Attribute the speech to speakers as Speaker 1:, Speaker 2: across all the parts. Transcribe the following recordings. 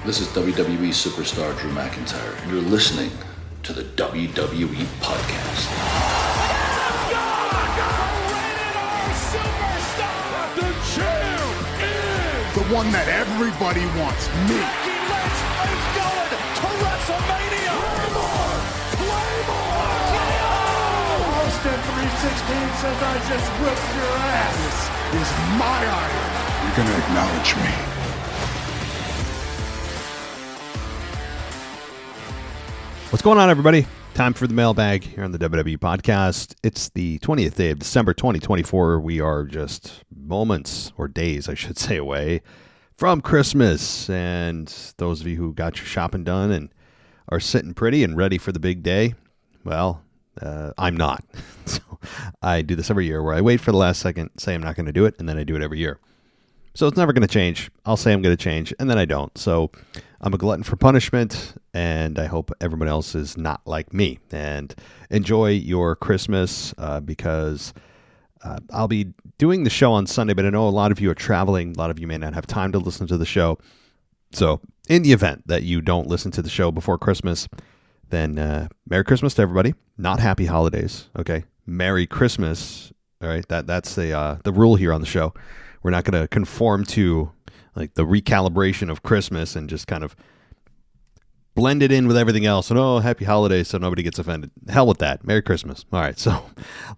Speaker 1: This is WWE superstar Drew McIntyre, and you're listening to the WWE Podcast.
Speaker 2: The champ is
Speaker 3: the one that everybody wants, me.
Speaker 2: Becky Lynch is going to WrestleMania. Claymore!
Speaker 3: Austin 316 says I just whipped your ass. This is my iron. You're going to acknowledge me.
Speaker 4: What's going on, everybody? Time for the mailbag here on the WWE Podcast. It's the 20th day of December 2024. We are just moments, or days, I should say, away from Christmas. And those of you who got your shopping done and are sitting pretty and ready for the big day, well, I'm not. So I do this every year where I wait for the last second, say I'm not going to do it, and then I do it every year. So it's never going to change. I'll say I'm going to change, and then I don't. So I'm a glutton for punishment, and I hope everyone else is not like me. And enjoy your Christmas because I'll be doing the show on Sunday, but I know a lot of you are traveling. A lot of you may not have time to listen to the show. So in the event that you don't listen to the show before Christmas, then Merry Christmas to everybody. Not Happy Holidays, okay? Merry Christmas, all right? That's the rule here on the show. We're not going to conform to like the recalibration of Christmas and just kind of blend it in with everything else. And oh, happy holidays, so nobody gets offended. Hell with that. Merry Christmas. All right, so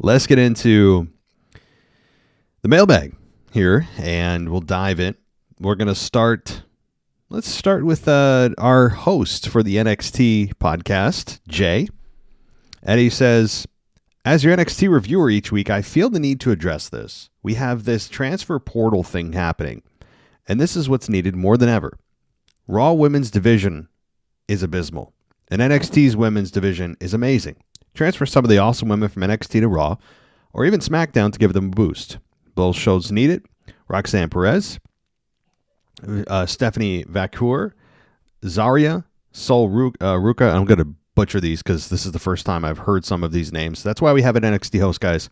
Speaker 4: let's get into the mailbag here, and we'll dive in. We're going to start. Let's start with our host for the NXT podcast, Jay. And he says, as your NXT reviewer each week, I feel the need to address this. We have this transfer portal thing happening, and this is what's needed more than ever. Raw women's division is abysmal, and NXT's women's division is amazing. Transfer some of the awesome women from NXT to Raw, or even SmackDown to give them a boost. Both shows need it. Roxanne Perez, Stephanie Vacour, Zarya, Sol Ruka. I'm going to butcher these because this is the first time I've heard some of these names. That's why we have an NXT host, guys,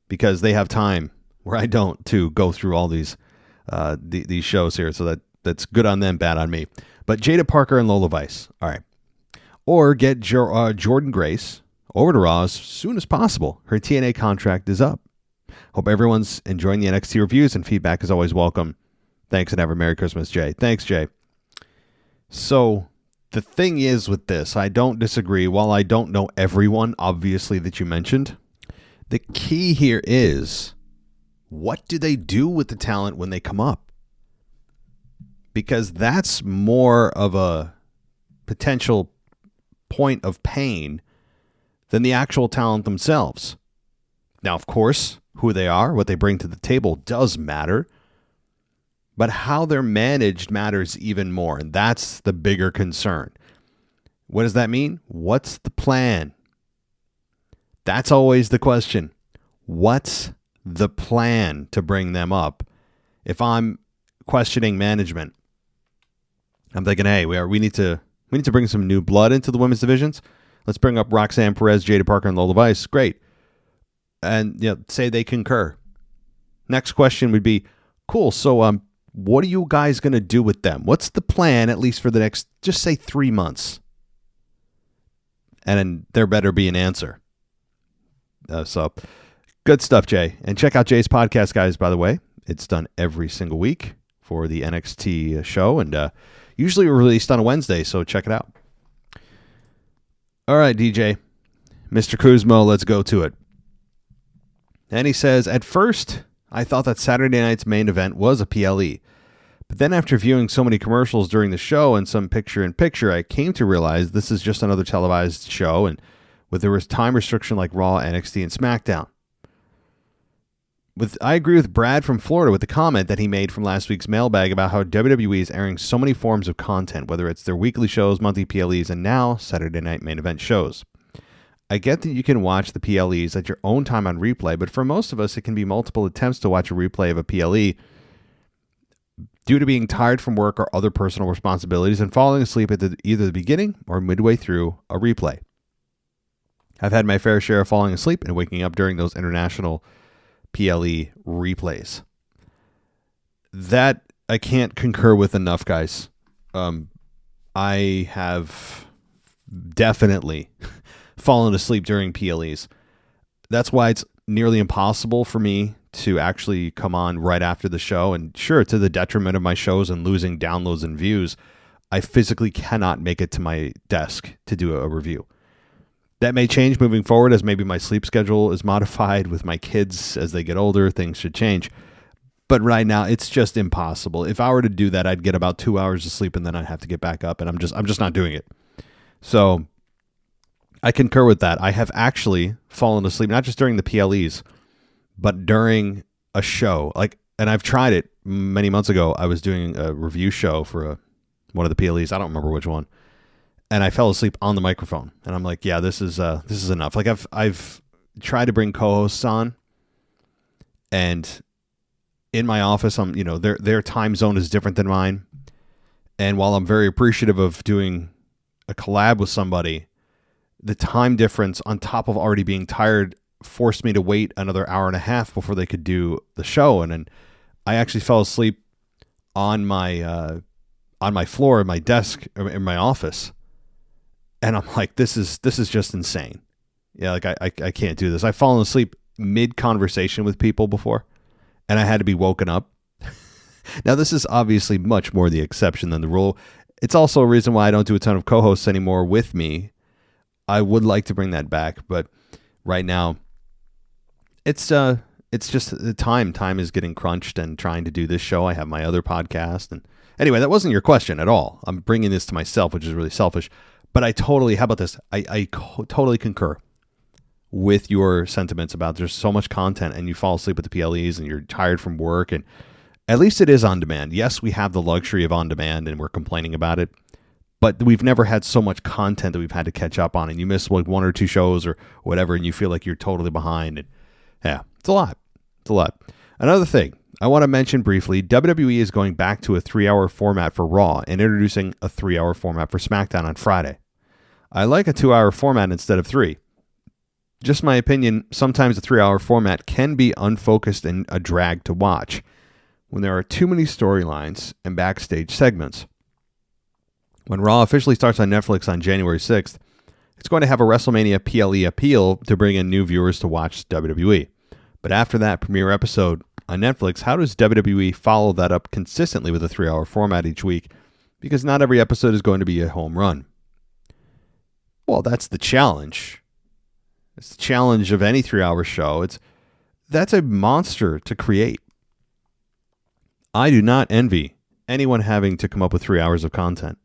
Speaker 4: because they have time where I don't to go through all these shows here. So that's good on them, bad on me. But Jada Parker and Lola Vice. All right. Or get Jordan Grace over to Raw as soon as possible. Her TNA contract is up. Hope everyone's enjoying the NXT reviews, and feedback is always welcome. Thanks, and have a Merry Christmas, Jay. Thanks, Jay. So the thing is with this, I don't disagree. While I don't know everyone, obviously, that you mentioned, the key here is, what do they do with the talent when they come up? Because that's more of a potential point of pain than the actual talent themselves. Now, of course, who they are, what they bring to the table does matter, but how they're managed matters even more, and that's the bigger concern. What does that mean? What's the plan? That's always the question. What's the plan to bring them up? If I'm questioning management, I'm thinking, hey, we need to bring some new blood into the women's divisions. Let's bring up Roxanne Perez, Jada Parker, and Lola Vice. Great. And say they concur. Next question would be, cool, so what are you guys going to do with them? What's the plan, at least for the next, just say 3 months? And then there better be an answer. So good stuff, Jay. And check out Jay's podcast, guys, by the way. It's done every single week for the NXT show, and usually released on a Wednesday, so check it out. All right, DJ. Mr. Kuzmo, let's go to it. And he says, at first, I thought that Saturday night's main event was a PLE. But then after viewing so many commercials during the show and some picture-in-picture, I came to realize this is just another televised show, and with a time restriction like Raw, NXT, and SmackDown. I agree with Brad from Florida with the comment that he made from last week's mailbag about how WWE is airing so many forms of content, whether it's their weekly shows, monthly PLEs, and now Saturday night main event shows. I get that you can watch the PLEs at your own time on replay, but for most of us, it can be multiple attempts to watch a replay of a PLE due to being tired from work or other personal responsibilities and falling asleep at either the beginning or midway through a replay. I've had my fair share of falling asleep and waking up during those international PLE replays. That I can't concur with enough, guys. I have definitely fallen asleep during PLEs. That's why it's nearly impossible for me to actually come on right after the show. And sure, to the detriment of my shows and losing downloads and views, I physically cannot make it to my desk to do a review. That may change moving forward as maybe my sleep schedule is modified with my kids as they get older. Things should change. But right now, it's just impossible. If I were to do that, I'd get about 2 hours of sleep and then I'd have to get back up. And I'm just not doing it. So I concur with that. I have actually fallen asleep, not just during the PLEs, but during a show. And I've tried it many months ago. I was doing a review show for one of the PLEs. I don't remember which one. And I fell asleep on the microphone. And I'm like, yeah, this is enough. Like I've tried to bring co-hosts on, and in my office, their time zone is different than mine. And while I'm very appreciative of doing a collab with somebody, the time difference on top of already being tired forced me to wait another hour and a half before they could do the show. And then I actually fell asleep on my floor, in my desk, in my office. And I'm like, this is just insane. Yeah, like I can't do this. I've fallen asleep mid-conversation with people before, and I had to be woken up. Now, this is obviously much more the exception than the rule. It's also a reason why I don't do a ton of co-hosts anymore with me. I would like to bring that back, but right now, it's just the time. Time is getting crunched, and trying to do this show. I have my other podcast, and anyway, that wasn't your question at all. I'm bringing this to myself, which is really selfish. But how about this? I totally concur with your sentiments about there's so much content and you fall asleep at the PLEs and you're tired from work, and at least it is on demand. Yes, we have the luxury of on demand and we're complaining about it, but we've never had so much content that we've had to catch up on, and you miss like one or two shows or whatever and you feel like you're totally behind. And yeah, it's a lot. It's a lot. Another thing I want to mention briefly, WWE is going back to a 3-hour format for Raw and introducing a 3-hour format for SmackDown on Friday. I like a 2-hour format instead of 3. Just my opinion, sometimes a 3-hour format can be unfocused and a drag to watch when there are too many storylines and backstage segments. When Raw officially starts on Netflix on January 6th, it's going to have a WrestleMania PLE appeal to bring in new viewers to watch WWE. But after that premiere episode on Netflix, how does WWE follow that up consistently with a 3-hour format each week? Because not every episode is going to be a home run. Well, that's the challenge. It's the challenge of any 3-hour show. That's a monster to create. I do not envy anyone having to come up with 3 hours of content.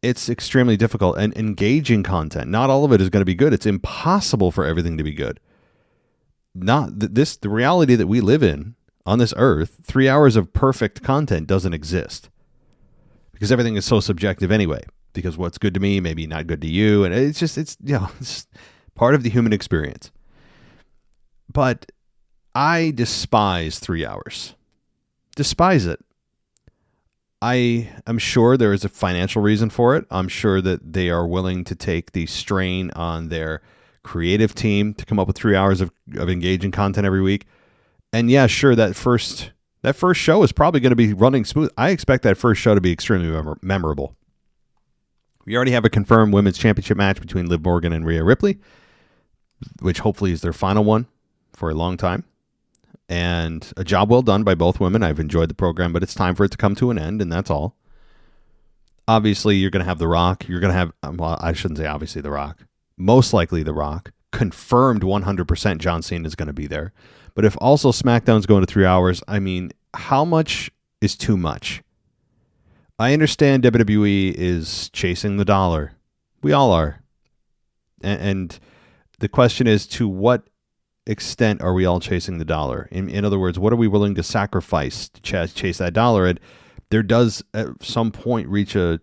Speaker 4: It's extremely difficult and engaging content. Not all of it is going to be good. It's impossible for everything to be good. The reality that we live in on this earth, 3 hours of perfect content doesn't exist, because everything is so subjective anyway. Because what's good to me may be not good to you, and it's just part of the human experience. But I despise 3 hours. Despise it. I am sure there is a financial reason for it. I'm sure that they are willing to take the strain on their creative team to come up with 3 hours of engaging content every week. And yeah, sure, that first show is probably going to be running smooth. I expect that first show to be extremely memorable. We already have a confirmed women's championship match between Liv Morgan and Rhea Ripley, which hopefully is their final one for a long time. And a job well done by both women. I've enjoyed the program, but it's time for it to come to an end, and that's all. Obviously, you're going to have The Rock. You're going to have, well, I shouldn't say obviously The Rock. Most likely The Rock. Confirmed 100% John Cena is going to be there. But if also SmackDown's going to 3 hours, I mean, how much is too much? I understand WWE is chasing the dollar. We all are. And the question is, to what extent are we all chasing the dollar? In other words, what are we willing to sacrifice to chase that dollar? And there does at some point reach a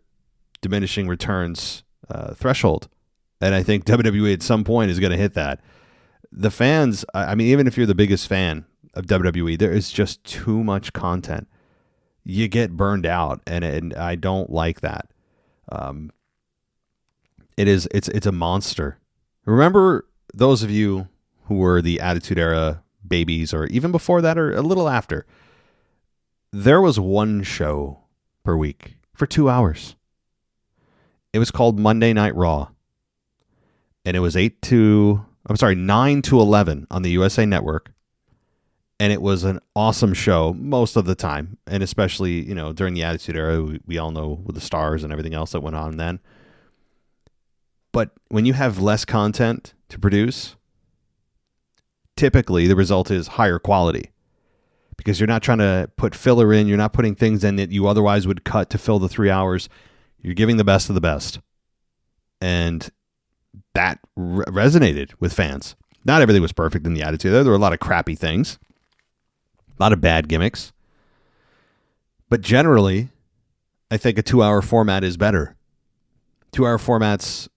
Speaker 4: diminishing returns threshold. And I think WWE at some point is going to hit that. The fans, I mean, even if you're the biggest fan of WWE, there is just too much content. You get burned out, and I don't like that. It's a monster. Remember those of you who were the Attitude Era babies, or even before that, or a little after, there was one show per week for 2 hours. It was called Monday Night Raw. And it was 9 to 11 on the USA Network. And it was an awesome show most of the time. And especially, during the Attitude Era, we all know with the stars and everything else that went on then. But when you have less content to produce, typically the result is higher quality. Because you're not trying to put filler in. You're not putting things in that you otherwise would cut to fill the 3 hours. You're giving the best of the best. And that resonated with fans. Not everything was perfect in the Attitude Era. There were a lot of crappy things. A lot of bad gimmicks. But generally, I think a 2-hour format is better. 2-hour formats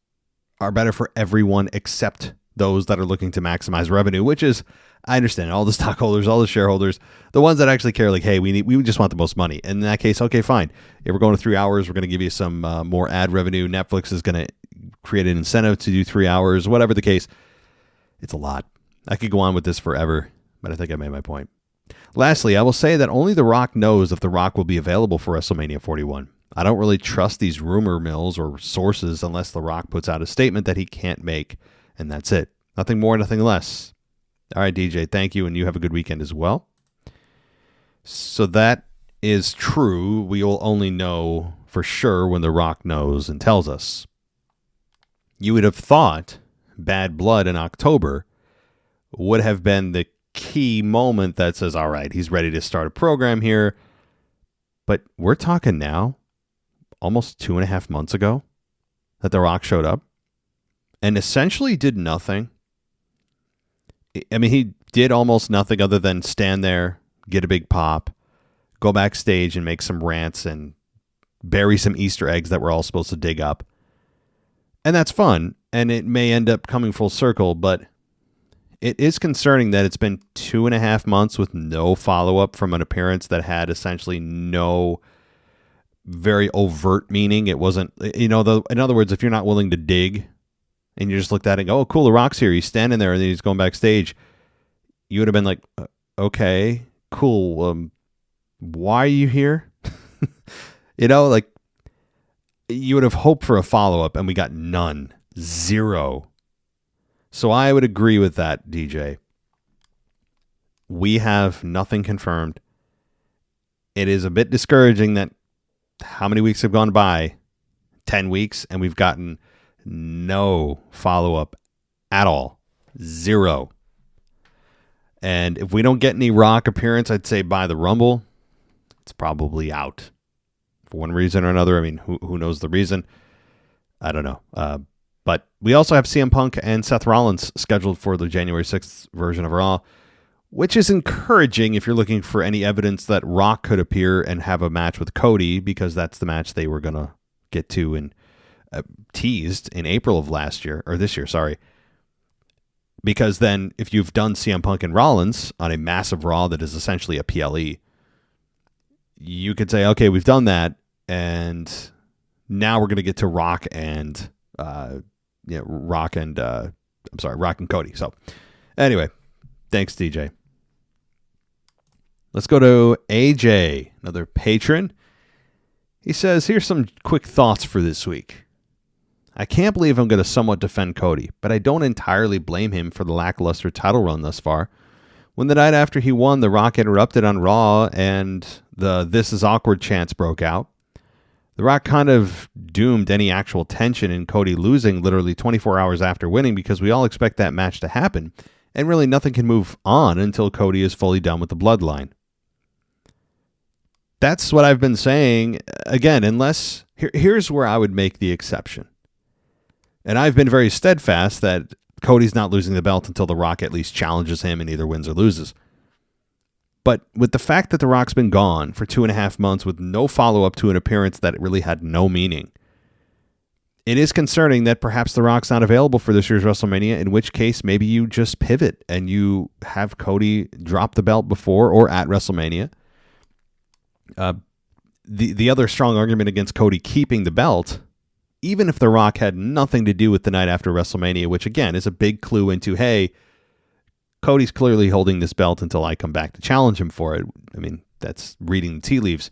Speaker 4: are better for everyone except those that are looking to maximize revenue, which is, I understand, all the stockholders, all the shareholders, the ones that actually care, like, hey, we just want the most money. And in that case, okay, fine. If we're going to 3 hours, we're going to give you some more ad revenue. Netflix is going to create an incentive to do 3 hours, whatever the case. It's a lot. I could go on with this forever, but I think I made my point. Lastly, I will say that only The Rock knows if The Rock will be available for WrestleMania 41. I don't really trust these rumor mills or sources unless The Rock puts out a statement that he can't make, and that's it. Nothing more, nothing less. All right, DJ, thank you, and you have a good weekend as well. So that is true. We will only know for sure when The Rock knows and tells us. You would have thought Bad Blood in October would have been the key moment that says, all right, he's ready to start a program here. But we're talking now, almost 2.5 months ago, that The Rock showed up and essentially did nothing. I mean, he did almost nothing other than stand there, get a big pop, go backstage and make some rants and bury some Easter eggs that we're all supposed to dig up. And that's fun, and it may end up coming full circle, but it is concerning that it's been 2.5 months with no follow-up from an appearance that had essentially no very overt meaning. It wasn't, in other words, if you're not willing to dig and you just looked at it and go, oh, cool, The Rock's here. He's standing there and then he's going backstage. You would have been like, okay, cool. Why are you here? You would have hoped for a follow-up and we got none. Zero. So I would agree with that, DJ. We have nothing confirmed. It is a bit discouraging that how many weeks have gone by? 10 weeks, and we've gotten no follow-up at all. Zero. And if we don't get any Rock appearance, I'd say by the Rumble, it's probably out. For one reason or another. I mean, who knows the reason? I don't know. But we also have CM Punk and Seth Rollins scheduled for the January 6th version of Raw, which is encouraging if you're looking for any evidence that Rock could appear and have a match with Cody, because that's the match they were going to get to and teased in April of this year, sorry. Because then if you've done CM Punk and Rollins on a massive Raw that is essentially a PLE, you could say, okay, we've done that, and now we're going to get to Rock and Rock and Cody. So anyway, thanks, DJ. Let's go to AJ, another patron. He says, here's some quick thoughts for this week. I can't believe I'm going to somewhat defend Cody, but I don't entirely blame him for the lackluster title run thus far. When the night after he won, The Rock interrupted on Raw and the "this is awkward" chants broke out. The Rock kind of doomed any actual tension in Cody losing literally 24 hours after winning, because we all expect that match to happen, and really nothing can move on until Cody is fully done with the bloodline. That's what I've been saying. Again, here's where I would make the exception. And I've been very steadfast that Cody's not losing the belt until The Rock at least challenges him and either wins or loses. But with the fact that The Rock's been gone for 2.5 months with no follow-up to an appearance that really had no meaning, it is concerning that perhaps The Rock's not available for this year's WrestleMania, in which case maybe you just pivot and you have Cody drop the belt before or at WrestleMania. The other strong argument against Cody keeping the belt, even if The Rock had nothing to do with the night after WrestleMania, which again is a big clue into, hey, Cody's clearly holding this belt until I come back to challenge him for it. I mean, that's reading the tea leaves.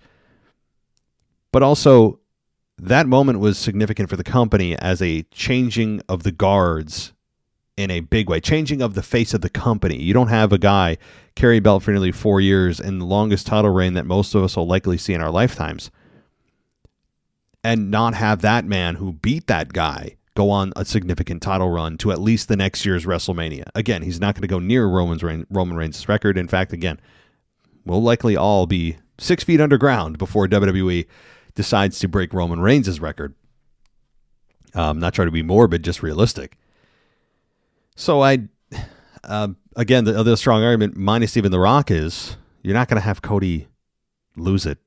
Speaker 4: But also, that moment was significant for the company as a changing of the guards in a big way, changing of the face of the company. You don't have a guy carry a belt for nearly 4 years in the longest title reign that most of us will likely see in our lifetimes, and not have that man who beat that guy go on a significant title run to at least the next year's WrestleMania. Again, he's not going to go near Roman Reigns' record. In fact, again, we'll likely all be 6 feet underground before WWE decides to break Roman Reigns' record. Not trying to be morbid, just realistic. So again, the other strong argument, minus even The Rock, is you're not going to have Cody lose it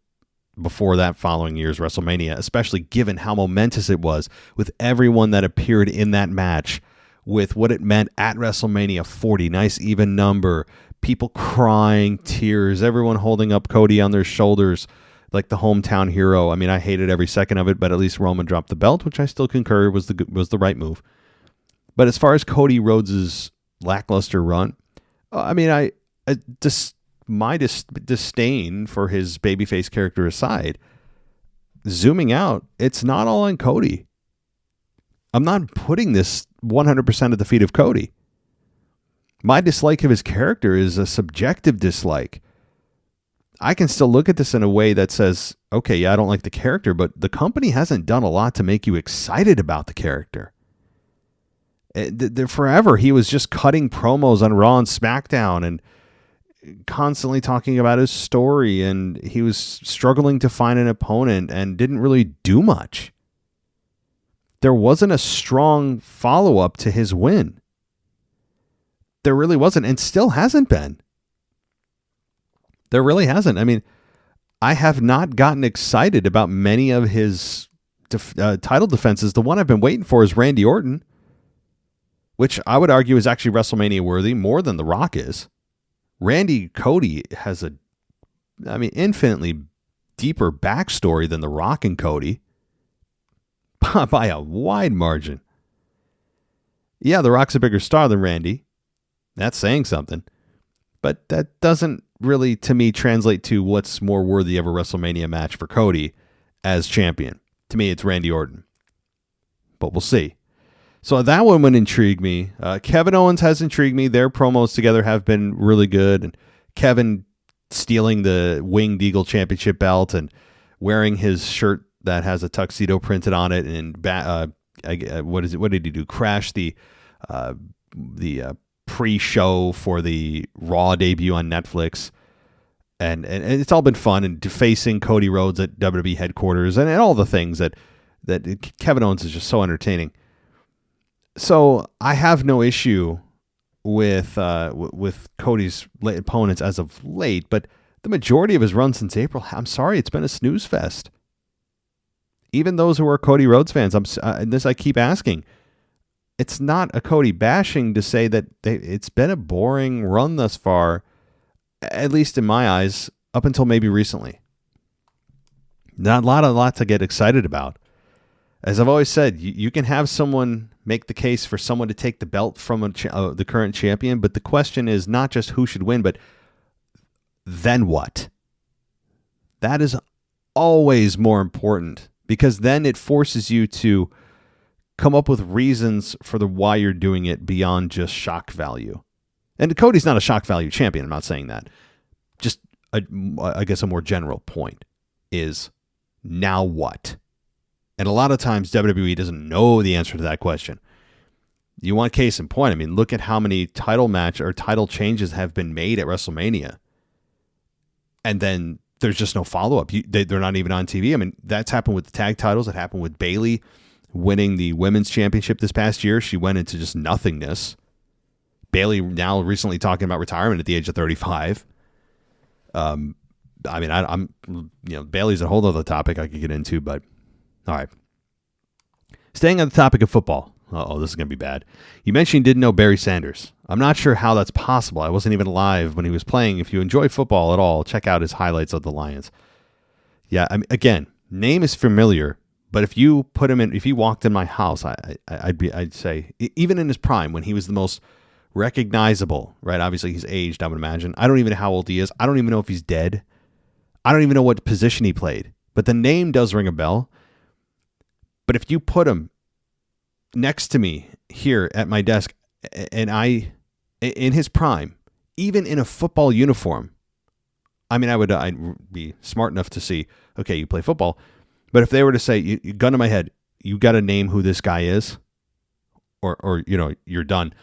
Speaker 4: before that following year's WrestleMania, especially given how momentous it was with everyone that appeared in that match, with what it meant at WrestleMania 40. Nice even number. People crying, tears, everyone holding up Cody on their shoulders like the hometown hero. I mean, I hated every second of it, but at least Roman dropped the belt, which I still concur was the right move. But as far as Cody Rhodes' lackluster run, I mean, my disdain for his babyface character aside, zooming out, it's not all on Cody. I'm not putting this 100% at the feet of Cody. My dislike of his character is a subjective dislike. I can still look at this in a way that says, okay, yeah, I don't like the character, but the company hasn't done a lot to make you excited about the character. Forever, he was just cutting promos on Raw and SmackDown and constantly talking about his story, and he was struggling to find an opponent and didn't really do much. There wasn't a strong follow-up to his win. There really wasn't, and still hasn't been. There really hasn't. I mean, I have not gotten excited about many of his title defenses. The one I've been waiting for is Randy Orton, which I would argue is actually WrestleMania worthy more than The Rock is. Randy Cody has infinitely deeper backstory than The Rock and Cody by a wide margin. Yeah, The Rock's a bigger star than Randy. That's saying something. But that doesn't really, to me, translate to what's more worthy of a WrestleMania match for Cody as champion. To me, it's Randy Orton. But we'll see. So that one would intrigue me. Kevin Owens has intrigued me. Their promos together have been really good. And Kevin stealing the Winged Eagle Championship belt and wearing his shirt that has a tuxedo printed on it. And what is it? What did he do? Crash the pre-show for the Raw debut on Netflix. And it's all been fun, and defacing Cody Rhodes at WWE headquarters and all the things that Kevin Owens is just so entertaining. So I have no issue with Cody's opponents as of late, but the majority of his run since April, I'm sorry, it's been a snooze fest. Even those who are Cody Rhodes fans, I keep asking, it's not a Cody bashing to say that it's been a boring run thus far, at least in my eyes, up until maybe recently. Not a lot to get excited about. As I've always said, you can have someone make the case for someone to take the belt from the current champion, but the question is not just who should win, but then what? That is always more important, because then it forces you to come up with reasons for why you're doing it beyond just shock value. And Cody's not a shock value champion. I'm not saying that. Just, I guess a more general point is, now what? And a lot of times WWE doesn't know the answer to that question. You want case in point? I mean, look at how many title match or title changes have been made at WrestleMania. And then there's just no follow-up. They're not even on TV. I mean, that's happened with the tag titles. It happened with Bayley winning the women's championship this past year. She went into just nothingness. Bayley now recently talking about retirement at the age of 35. I'm Bayley's a whole other topic I could get into, but all right. Staying on the topic of football. This is going to be bad. You mentioned you didn't know Barry Sanders. I'm not sure how that's possible. I wasn't even alive when he was playing. If you enjoy football at all, check out his highlights of the Lions. Yeah, I mean, again, name is familiar, but if you put him in, if he walked in my house, I'd say, even in his prime, when he was the most recognizable, right? Obviously, he's aged, I would imagine. I don't even know how old he is. I don't even know if he's dead. I don't even know what position he played, but the name does ring a bell. But if you put him next to me here at my desk, and in his prime, even in a football uniform, I mean, I'd be smart enough to see, okay, you play football. But if they were to say, you gun to my head, you got to name who this guy is, or you're done.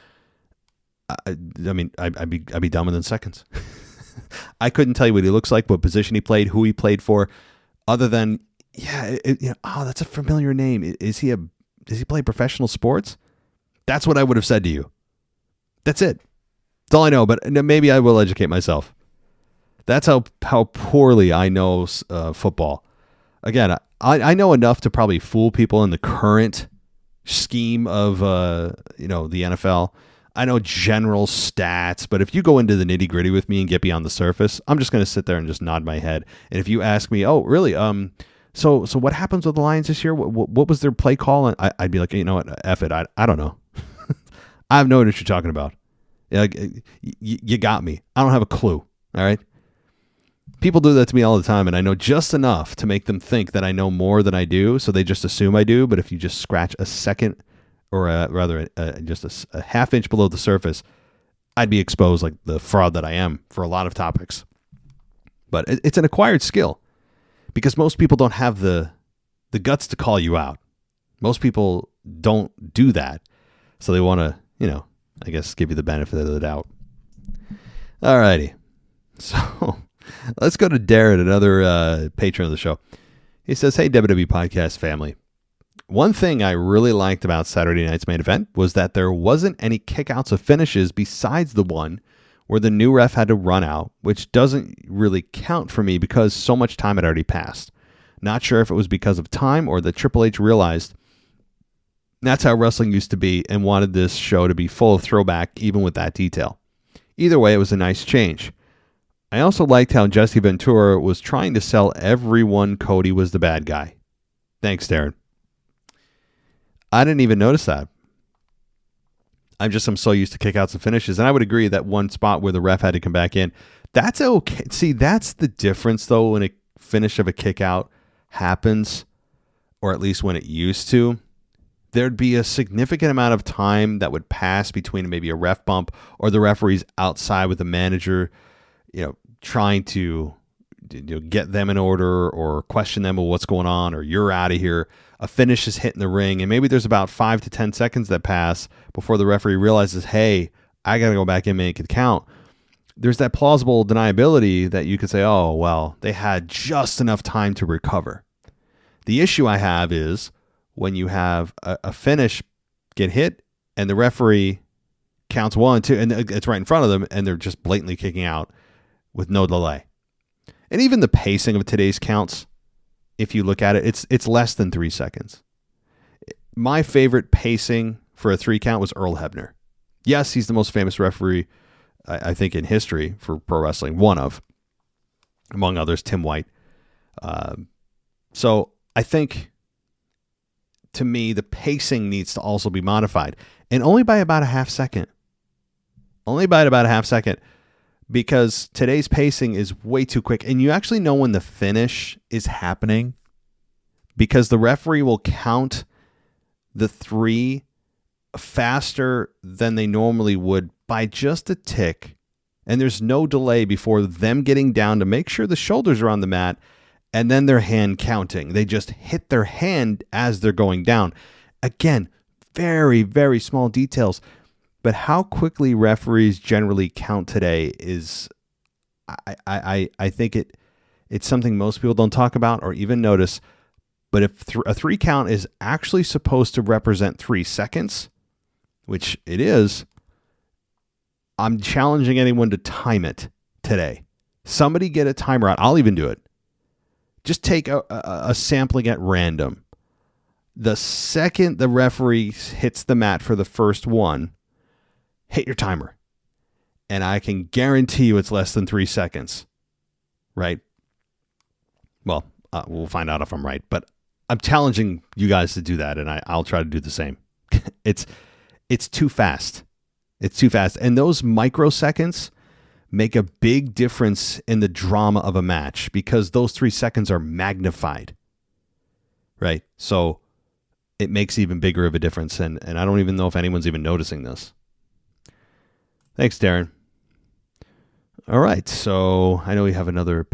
Speaker 4: I'd be done within seconds. I couldn't tell you what he looks like, what position he played, who he played for, other than, that's a familiar name. Does he play professional sports? That's what I would have said to you. That's it. That's all I know, but maybe I will educate myself. That's how poorly I know football. Again, I know enough to probably fool people in the current scheme of the NFL. I know general stats, but if you go into the nitty gritty with me and get beyond the surface, I'm just going to sit there and just nod my head. And if you ask me, oh, really? So what happens with the Lions this year? What was their play call? And I'd be like, you know what? F it. I don't know. I have no idea what you're talking about. You got me. I don't have a clue. All right. People do that to me all the time, and I know just enough to make them think that I know more than I do, so they just assume I do. But if you just scratch a second, or just a half inch below the surface, I'd be exposed like the fraud that I am for a lot of topics. But it's an acquired skill, because most people don't have the guts to call you out. Most people don't do that, so they want to, I guess, give you the benefit of the doubt. All righty, so. Let's go to Darren, another patron of the show. He says, hey, WWE Podcast family. One thing I really liked about Saturday night's main event was that there wasn't any kickouts of finishes besides the one where the new ref had to run out, which doesn't really count for me because so much time had already passed. Not sure if it was because of time or that Triple H realized that's how wrestling used to be and wanted this show to be full of throwback even with that detail. Either way, it was a nice change. I also liked how Jesse Ventura was trying to sell everyone Cody was the bad guy. Thanks, Darren. I didn't even notice that. I'm so used to kickouts and finishes, and I would agree that one spot where the ref had to come back in, that's okay. See, that's the difference, though, when a finish of a kickout happens, or at least when it used to. There'd be a significant amount of time that would pass between maybe a ref bump or the referee's outside with the manager, trying to get them in order or question them, well, what's going on, or you're out of here. A finish is hitting the ring, and maybe there's about 5 to 10 seconds that pass before the referee realizes, hey, I got to go back and make it count. There's that plausible deniability that you could say, oh, well, they had just enough time to recover. The issue I have is when you have a finish get hit and the referee counts 1, 2, and it's right in front of them, and they're just blatantly kicking out with no delay. And even the pacing of today's counts, if you look at it, it's less than 3 seconds. My favorite pacing for a 3 count was Earl Hebner. Yes, he's the most famous referee, I think, in history for pro wrestling. One of, among others, Tim White. So I think, to me, the pacing needs to also be modified. And only by about a half second. Because today's pacing is way too quick. And you actually know when the finish is happening because the referee will count the 3 faster than they normally would by just a tick. And there's no delay before them getting down to make sure the shoulders are on the mat and then their hand counting. They just hit their hand as they're going down. Again, very, very small details. But how quickly referees generally count today is, I think it's something most people don't talk about or even notice. But if a 3 count is actually supposed to represent 3 seconds, which it is, I'm challenging anyone to time it today. Somebody get a timer out. I'll even do it. Just take a sampling at random. The second the referee hits the mat for the first one, hit your timer. And I can guarantee you it's less than 3 seconds. Right? Well, we'll find out if I'm right. But I'm challenging you guys to do that, and I'll try to do the same. It's too fast. It's too fast. And those microseconds make a big difference in the drama of a match because those 3 seconds are magnified. Right? So it makes even bigger of a difference. And I don't even know if anyone's even noticing this. Thanks, Darren. All right, so I know we have another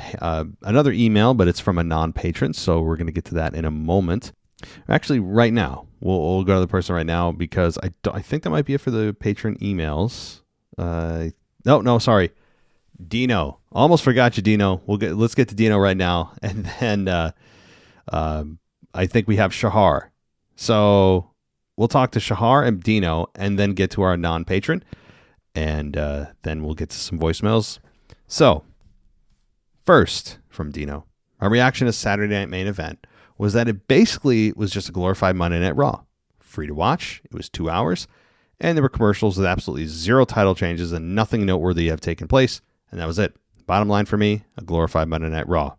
Speaker 4: email, but it's from a non-patron, so we're going to get to that in a moment. Actually, right now, we'll go to the person right now because I think that might be it for the patron emails. No, sorry, Dino. Almost forgot you, Dino. Let's get to Dino right now, and then I think we have Shahar. So we'll talk to Shahar and Dino, and then get to our non-patron. And then we'll get to some voicemails. So, first from Dino, our reaction to Saturday Night Main Event was that it basically was just a glorified Monday Night Raw. Free to watch. It was 2 hours. And there were commercials with absolutely zero title changes and nothing noteworthy have taken place. And that was it. Bottom line for me, a glorified Monday Night Raw.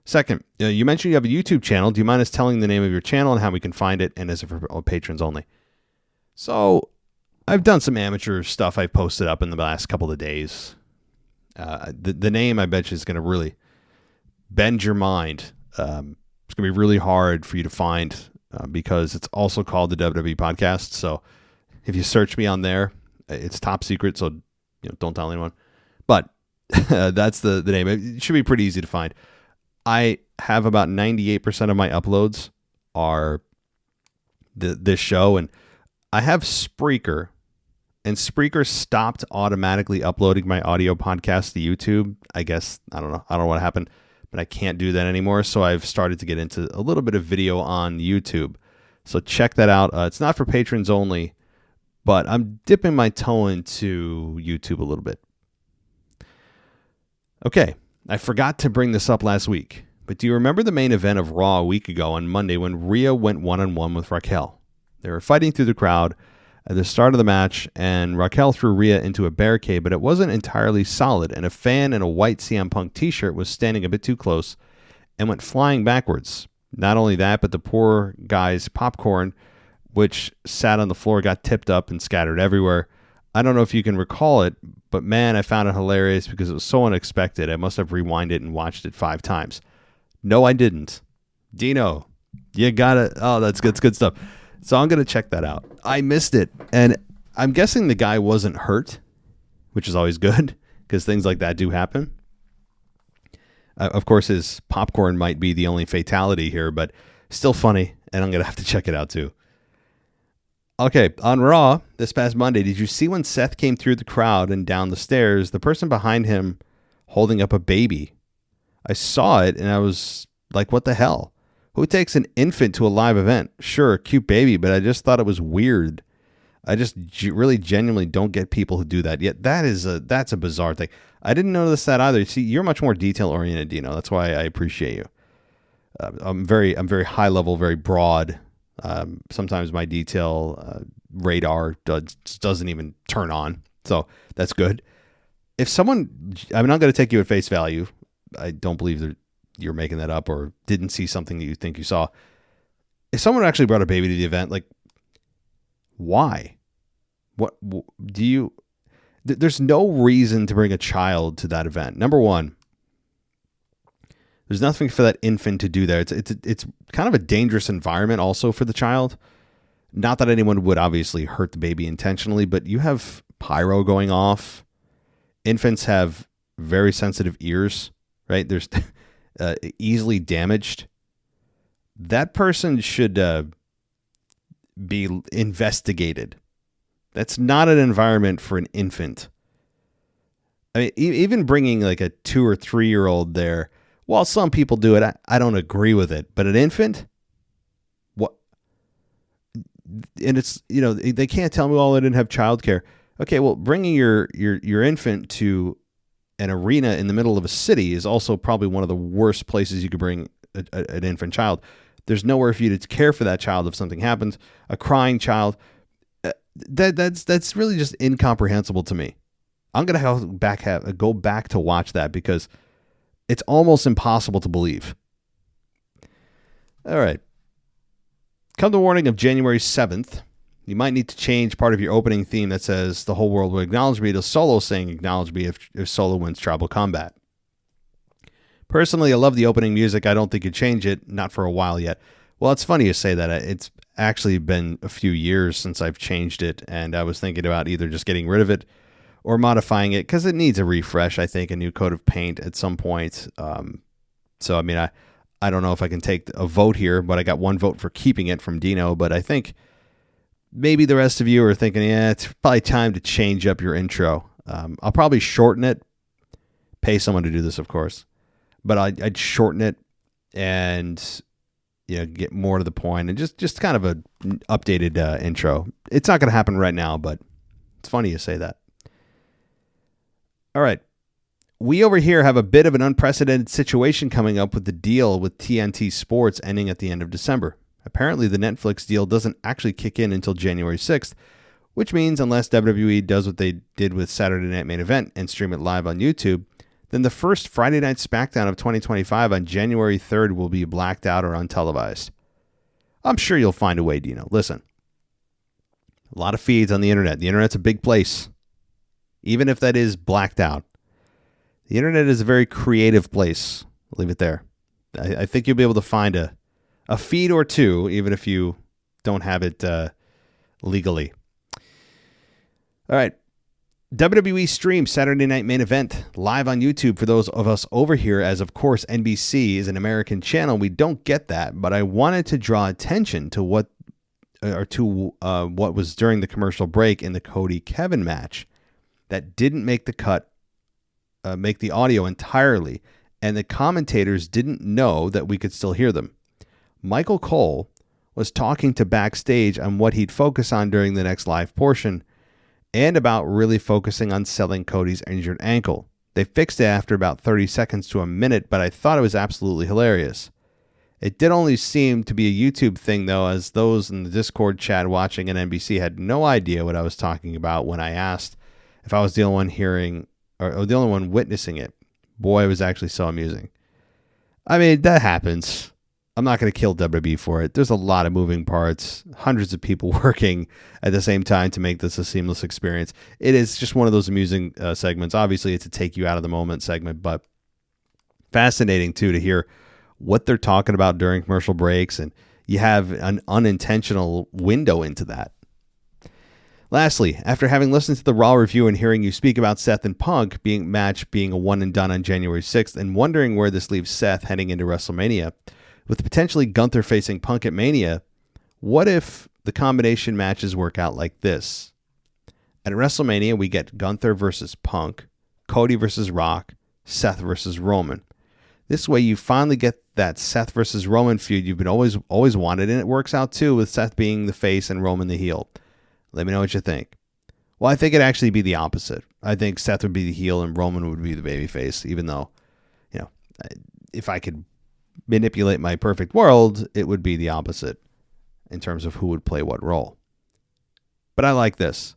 Speaker 4: Second, you mentioned you have a YouTube channel. Do you mind us telling the name of your channel and how we can find it? And is it for patrons only? So, I've done some amateur stuff I've posted up in the last couple of days. The name, I bet you, is going to really bend your mind. It's going to be really hard for you to find because it's also called the WWE Podcast. So if you search me on there, it's top secret, so don't tell anyone. But that's the name. It should be pretty easy to find. I have about 98% of my uploads are this show, and I have Spreaker. And Spreaker stopped automatically uploading my audio podcast to YouTube. I guess, I don't know what happened, but I can't do that anymore. So I've started to get into a little bit of video on YouTube. So check that out. It's not for patrons only, but I'm dipping my toe into YouTube a little bit. Okay, I forgot to bring this up last week, but do you remember the main event of Raw a week ago on Monday when Rhea went one-on-one with Raquel? They were fighting through the crowd at the start of the match, and Raquel threw Rhea into a barricade, but it wasn't entirely solid, and a fan in a white CM Punk t-shirt was standing a bit too close and went flying backwards. Not only that, but the poor guy's popcorn, which sat on the floor, got tipped up and scattered everywhere. I don't know if you can recall it, but man, I found it hilarious because it was so unexpected. I must have rewinded and watched it 5 times. No, I didn't. Dino, you got it. Oh, that's good. It's good stuff. So I'm going to check that out. I missed it. And I'm guessing the guy wasn't hurt, which is always good because things like that do happen. Of course, his popcorn might be the only fatality here, but still funny. And I'm going to have to check it out too. Okay, on Raw this past Monday, did you see when Seth came through the crowd and down the stairs, the person behind him holding up a baby? I saw it and I was like, what the hell? Who takes an infant to a live event? Sure, cute baby, but I just thought it was weird. I just really genuinely don't get people who do that. Yet that's a bizarre thing. I didn't notice that either. See, you're much more detail oriented, Dino. That's why I appreciate you. I'm very high level, very broad. Sometimes my detail radar doesn't even turn on, so that's good. If someone, I'm not going to take you at face value. I don't believe that you're making that up or didn't see something that you think you saw. If someone actually brought a baby to the event, like, why? What do you? There's no reason to bring a child to that event. Number one, there's nothing for that infant to do there. It's kind of a dangerous environment also for the child. Not that anyone would obviously hurt the baby intentionally, but you have pyro going off. Infants have very sensitive ears, right? There's easily damaged. That person should be investigated. That's not an environment for an infant. I mean, even bringing like a 2 or 3 year old there, while some people do it, I don't agree with it. But an infant, what? And it's, they can't tell me, they didn't have childcare. Okay, well, bringing your infant to an arena in the middle of a city is also probably one of the worst places you could bring an infant child. There's nowhere for you to care for that child if something happens. A crying child, that's really just incomprehensible to me. I'm gonna go back to watch that because it's almost impossible to believe. All right. Come the warning of January 7th, you might need to change part of your opening theme that says the whole world will acknowledge me to Solo saying acknowledge me if Solo wins Tribal Combat. Personally, I love the opening music. I don't think you'd change it, not for a while yet. Well, it's funny you say that. actually been a few years since I've changed it, and I was thinking about either just getting rid of it or modifying it because it needs a refresh. I think a new coat of paint at some point. So I mean, I don't know if I can take a vote here, but I got one vote for keeping it from Dino. But I think maybe the rest of you are thinking, yeah, it's probably time to change up your intro. I'll probably shorten it. Pay someone to do this, of course, but I'd shorten it and get more to the point and just kind of an updated intro. It's not going to happen right now, but it's funny you say that. All right. We over here have a bit of an unprecedented situation coming up with the deal with TNT Sports ending at the end of December. Apparently, the Netflix deal doesn't actually kick in until January 6th, which means unless WWE does what they did with Saturday Night Main Event and stream it live on YouTube, then the first Friday Night SmackDown of 2025 on January 3rd will be blacked out or untelevised. I'm sure you'll find a way, Dino. Listen, a lot of feeds on the internet. The internet's a big place. Even if that is blacked out, the internet is a very creative place. I'll leave it there. I think you'll be able to find a feed or two, even if you don't have it legally. All right. WWE streams Saturday Night Main Event live on YouTube for those of us over here, as of course NBC is an American channel. We don't get that, but I wanted to draw attention to what was during the commercial break in the Cody Kevin match that didn't make the cut, make the audio entirely, and the commentators didn't know that we could still hear them. Michael Cole was talking to backstage on what he'd focus on during the next live portion and about really focusing on selling Cody's injured ankle. They fixed it after about 30 seconds to a minute, but I thought it was absolutely hilarious. It did only seem to be a YouTube thing, though, as those in the Discord chat watching on NBC had no idea what I was talking about when I asked if I was the only one hearing or the only one witnessing it. Boy, it was actually so amusing. I mean, that happens. I'm not going to kill WWE for it. There's a lot of moving parts, hundreds of people working at the same time to make this a seamless experience. It is just one of those amusing segments. Obviously, it's a take you out of the moment segment, but fascinating too to hear what they're talking about during commercial breaks, and you have an unintentional window into that. Lastly, after having listened to the Raw review and hearing you speak about Seth and Punk being a one and done on January 6th and wondering where this leaves Seth heading into WrestleMania, with potentially Gunther facing Punk at Mania, what if the combination matches work out like this? At WrestleMania, we get Gunther versus Punk, Cody versus Rock, Seth versus Roman. This way, you finally get that Seth versus Roman feud you've been always wanted, and it works out too with Seth being the face and Roman the heel. Let me know what you think. Well, I think it'd actually be the opposite. I think Seth would be the heel and Roman would be the babyface, even though, if I could manipulate my perfect world, it would be the opposite in terms of who would play what role. But I like this.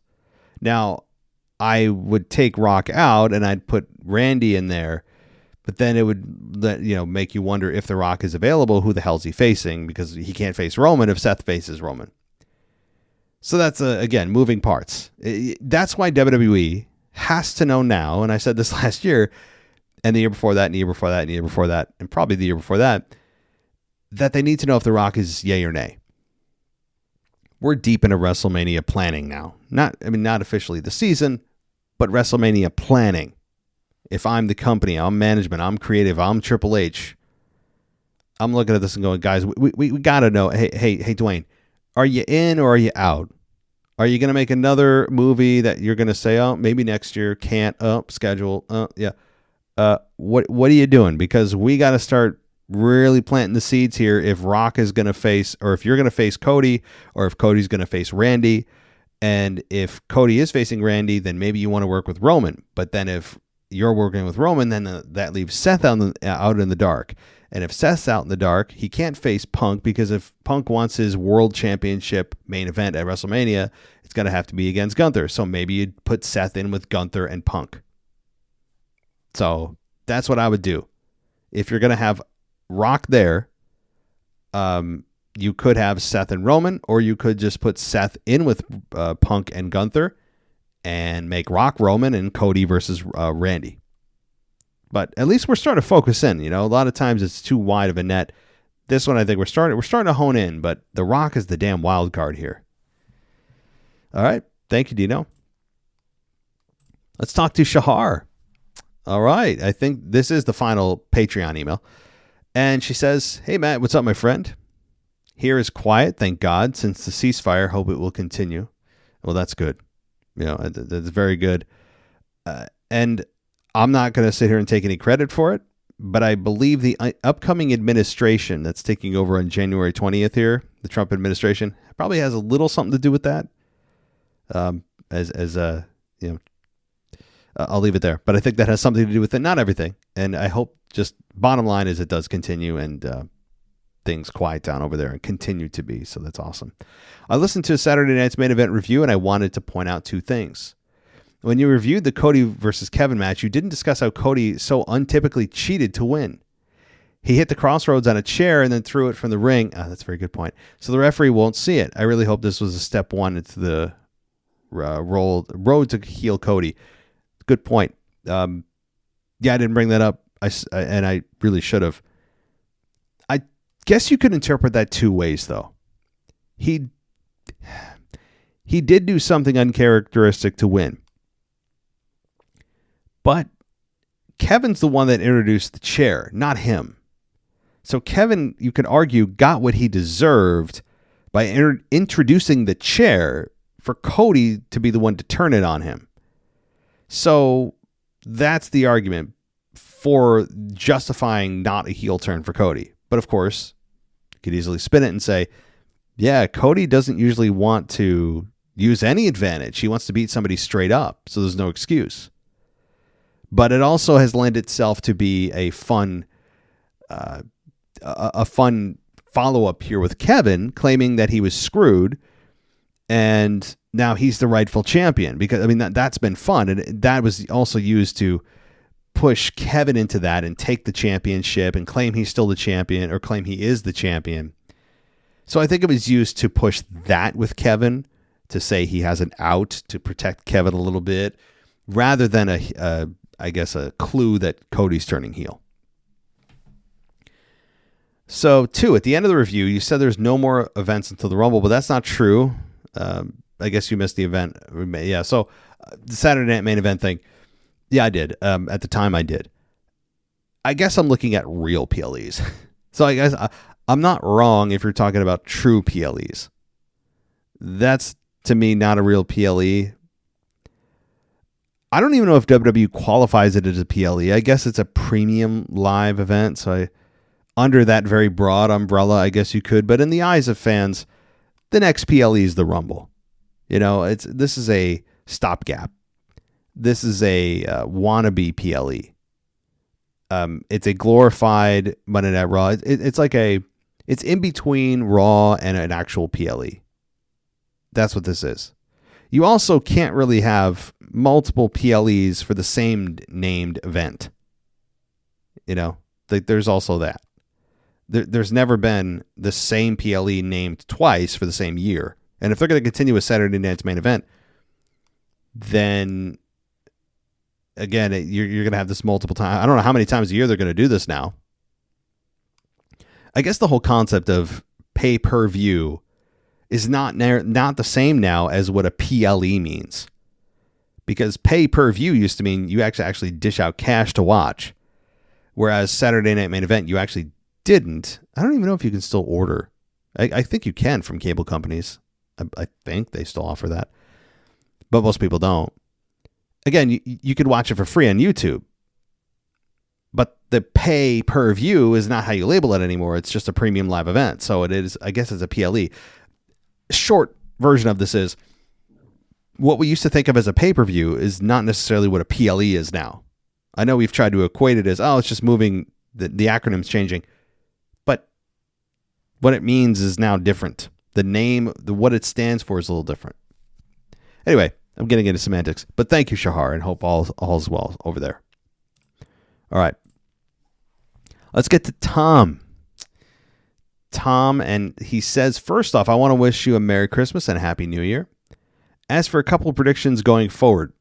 Speaker 4: Now, I would take Rock out and I'd put Randy in there, but then it would make you wonder if The Rock is available, who the hell's he facing? Because he can't face Roman if Seth faces Roman. So that's, again, moving parts. That's why WWE has to know now, and I said this last year, and the year before that, and the year before that, and the year before that, and probably the year before that, that they need to know if The Rock is yay or nay. We're deep into WrestleMania planning now. Not officially the season, but WrestleMania planning. If I'm the company, I'm management, I'm creative, I'm Triple H, I'm looking at this and going, guys, we got to know, hey, Dwayne, are you in or are you out? Are you going to make another movie that you're going to say, oh, maybe next year, can't, schedule, yeah. What are you doing? Because we got to start really planting the seeds here. If Rock is going to face, or if you're going to face Cody, or if Cody's going to face Randy, and if Cody is facing Randy, then maybe you want to work with Roman. But then if you're working with Roman, then that leaves Seth out in the dark. And if Seth's out in the dark, he can't face Punk, because if Punk wants his world championship main event at WrestleMania, it's going to have to be against Gunther. So maybe you'd put Seth in with Gunther and Punk. So that's what I would do. If you're going to have Rock there, you could have Seth and Roman, or you could just put Seth in with Punk and Gunther and make Rock Roman and Cody versus Randy. But at least we're starting to focus in. A lot of times it's too wide of a net. This one, I think we're starting to hone in, but The Rock is the damn wild card here. All right. Thank you, Dino. Let's talk to Shahar. All right. I think this is the final Patreon email. And she says, "Hey, Matt, what's up, my friend? Here is quiet, thank God, since the ceasefire. Hope it will continue." Well, that's good. That's very good. And I'm not going to sit here and take any credit for it, but I believe the upcoming administration that's taking over on January 20th here, the Trump administration, probably has a little something to do with that. I'll leave it there. But I think that has something to do with it. Not everything. And I hope, just bottom line is, it does continue and things quiet down over there and continue to be. So that's awesome. I listened to Saturday night's main event review, and I wanted to point out two things. When you reviewed the Cody versus Kevin match, you didn't discuss how Cody so untypically cheated to win. He hit the crossroads on a chair and then threw it from the ring. That's a very good point. So the referee won't see it. I really hope this was a step one into the road to heel Cody. Good point. I didn't bring that up, and I really should have. I guess you could interpret that two ways, though. He did do something uncharacteristic to win. But Kevin's the one that introduced the chair, not him. So Kevin, you could argue, got what he deserved by introducing the chair for Cody to be the one to turn it on him. So that's the argument for justifying not a heel turn for Cody. But of course, you could easily spin it and say, yeah, Cody doesn't usually want to use any advantage. He wants to beat somebody straight up, so there's no excuse. But it also has lent itself to be a fun follow-up here with Kevin claiming that he was screwed and now he's the rightful champion, because that's been fun, and that was also used to push Kevin into that and take the championship and claim he's still the champion, or claim he is the champion. So I think it was used to push that with Kevin, to say he has an out, to protect Kevin a little bit, rather than a clue that Cody's turning heel. So, two, at the end of the review, you said there's no more events until the Rumble, but that's not true. I guess you missed the event. Yeah, so the Saturday Night Main Event thing, yeah, I did. At the time, I did. I guess I'm looking at real PLEs. So I guess I'm not wrong if you're talking about true PLEs. That's, to me, not a real PLE. I don't even know if WWE qualifies it as a PLE. I guess it's a premium live event. So under that very broad umbrella, I guess you could. But in the eyes of fans, the next PLE is the Rumble. This is a stopgap. This is a wannabe PLE. It's a glorified Monday Night Raw. It's in between Raw and an actual PLE. That's what this is. You also can't really have multiple PLEs for the same named event. There's also that. There's never been the same PLE named twice for the same year. And if they're going to continue with Saturday Night's Main Event, then again, you're going to have this multiple times. I don't know how many times a year they're going to do this now. I guess the whole concept of pay-per-view is not the same now as what a PLE means. Because pay-per-view used to mean you actually dish out cash to watch. Whereas Saturday Night Main Event, you actually didn't. I don't even know if you can still order. I think you can from cable companies. I think they still offer that. But most people don't. Again, you could watch it for free on YouTube. But the pay-per-view is not how you label it anymore. It's just a premium live event. So it is, I guess it's a PLE. Short version of this is, what we used to think of as a pay-per-view is not necessarily what a PLE is now. I know we've tried to equate it as, it's just moving, the acronym's changing. But what it means is now different. The name, what it stands for is a little different. Anyway, I'm getting into semantics. But thank you, Shahar, and hope all's well over there. All right. Let's get to Tom. And he says, first off, I want to wish you a Merry Christmas and a Happy New Year. As for a couple of predictions going forward,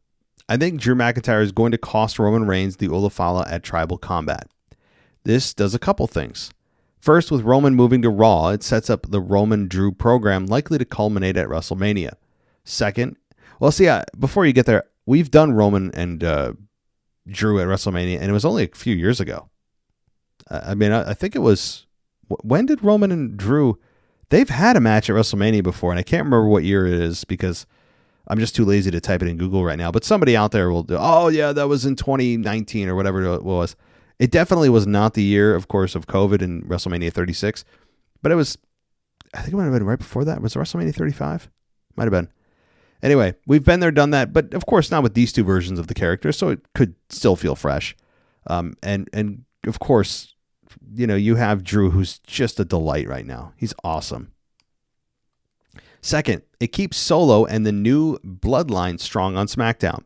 Speaker 4: I think Drew McIntyre is going to cost Roman Reigns the Olafala at Tribal Combat. This does a couple things. First, with Roman moving to Raw, it sets up the Roman-Drew program likely to culminate at WrestleMania. Second, before you get there, we've done Roman and Drew at WrestleMania, and it was only a few years ago. I think it was... When did Roman and Drew... They've had a match at WrestleMania before, and I can't remember what year it is because I'm just too lazy to type it in Google right now. But somebody out there will do, oh, yeah, that was in 2019 or whatever it was. It definitely was not the year, of course, of COVID and WrestleMania 36. But it was, I think it might have been right before that. Was it WrestleMania 35? Might have been. Anyway, we've been there, done that. But, of course, not with these two versions of the characters, so it could still feel fresh. And of course... you have Drew, who's just a delight right now. He's awesome. Second, it keeps Solo and the new bloodline strong on SmackDown.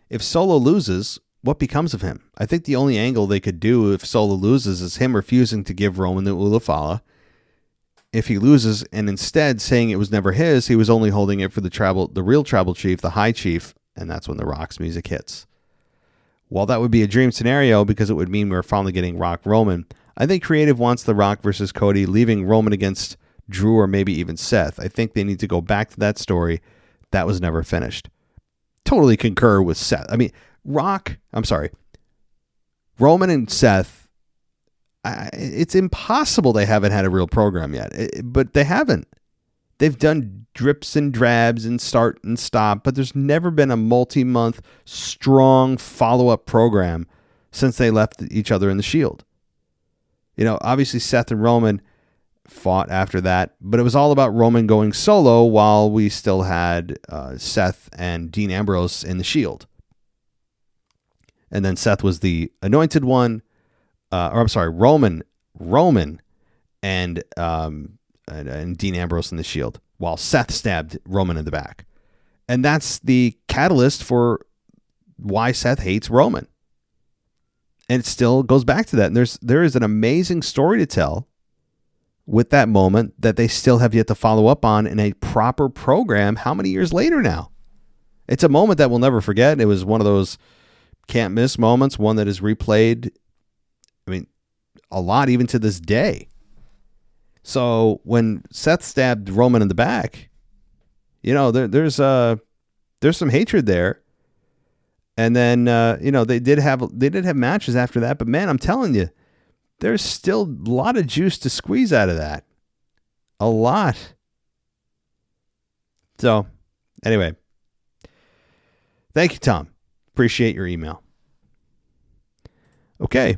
Speaker 4: If Solo loses, what becomes of him? I think the only angle they could do if Solo loses is him refusing to give Roman the Ulafala. If he loses and instead saying it was never his, he was only holding it for the real tribal chief, the High Chief, and that's when the Rock's music hits. While that would be a dream scenario because it would mean we're finally getting Rock Roman, I think creative wants the Rock versus Cody, leaving Roman against Drew or maybe even Seth. I think they need to go back to that story. That was never finished. Totally concur with Seth. Roman and Seth, it's impossible they haven't had a real program yet, but they haven't. They've done drips and drabs and start and stop, but there's never been a multi-month strong follow-up program since they left each other in the Shield. Obviously Seth and Roman fought after that, but it was all about Roman going solo while we still had Seth and Dean Ambrose in the Shield. And then Seth was the anointed one, Roman and Dean Ambrose in the Shield, while Seth stabbed Roman in the back. And that's the catalyst for why Seth hates Roman. And it still goes back to that. And there is an amazing story to tell with that moment that they still have yet to follow up on in a proper program. How many years later now? It's a moment that we'll never forget. It was one of those can't miss moments, one that is replayed, a lot even to this day. So when Seth stabbed Roman in the back, there's some hatred there. And then they did have matches after that, but man, I'm telling you, there's still a lot of juice to squeeze out of that. A lot. So, anyway, thank you, Tom. Appreciate your email. Okay,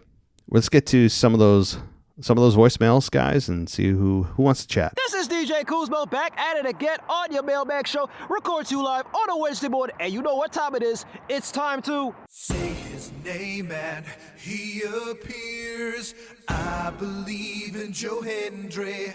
Speaker 4: let's get to some of those voicemails, guys, and see who wants to chat.
Speaker 5: This is DJ Kuzmo back at it again on your Mailbag show. Record you live on a Wednesday morning, and you know what time it is. It's time to
Speaker 2: Say his name and he appears. I believe in Joe Hendry.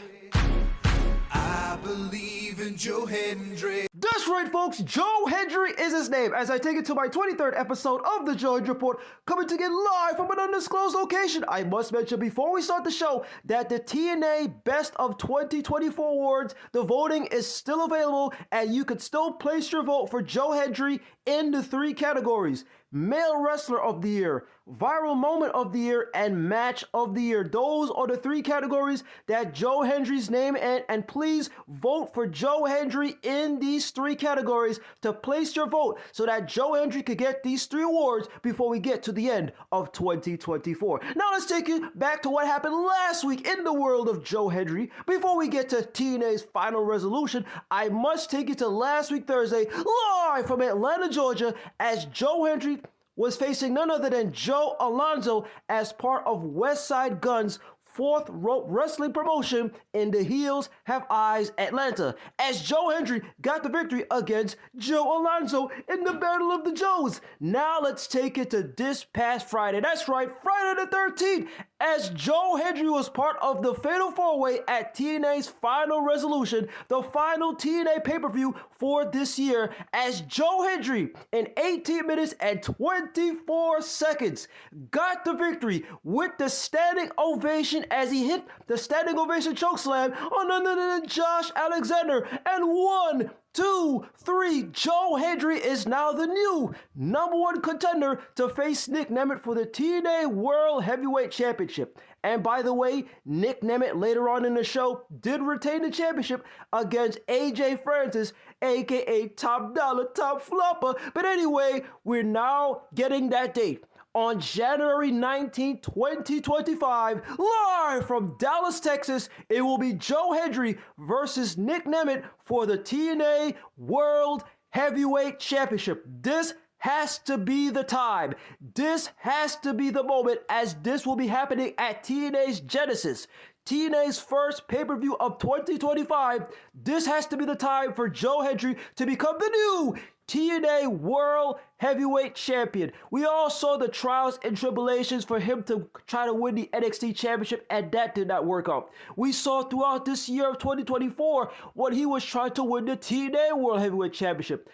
Speaker 2: I believe in Joe Hendry.
Speaker 5: That's right, folks. Joe Hendry is his name. As I take it to my 23rd episode of the Joe Hendry Report, coming to get live from an undisclosed location. I must mention before we start the show that the TNA Best of 2024 awards, the voting is still available, and you could still place your vote for Joe Hendry in the 3 categories: Male Wrestler of the Year, Viral Moment of the Year, and Match of the Year. Those are the 3 categories that Joe Hendry's name in, and please vote for Joe Hendry in these 3 categories to place your vote so that Joe Hendry could get these 3 awards before we get to the end of 2024. Now let's take you back to what happened last week in the world of Joe Hendry. Before we get to TNA's final resolution, I must take you to last week Thursday, live from Atlanta, Georgia, as Joe Hendry was facing none other than Joe Alonzo as part of West Side Gun's 4th Rope Wrestling promotion in the Heels Have Eyes Atlanta, as Joe Hendry got the victory against Joe Alonzo in the Battle of the Joes. Now let's take it to this past Friday. That's right, Friday the 13th, as Joe Hendry was part of the Fatal 4-Way at TNA's Final Resolution, the final TNA pay-per-view for this year, as Joe Hendry, in 18 minutes and 24 seconds, got the victory with the standing ovation as he hit the standing ovation chokeslam on none other than Josh Alexander. And 1, 2, 3, Joe Hendry is now the new #1 contender to face Nick Nemeth for the TNA World Heavyweight Championship. And by the way, Nick Nemeth later on in the show did retain the championship against AJ Francis, aka Top Dollar, Top Flopper. But anyway, we're now getting that date. On January 19, 2025, live from Dallas, Texas, it will be Joe Hendry versus Nick Nemeth for the TNA World Heavyweight Championship. This has to be the time. This has to be the moment, as this will be happening at TNA's Genesis. TNA's first pay-per-view of 2025. This has to be the time for Joe Hendry to become the new TNA World Heavyweight Champion. We all saw the trials and tribulations for him to try to win the NXT Championship, and that did not work out. We saw throughout this year of 2024 when he was trying to win the TNA World Heavyweight Championship.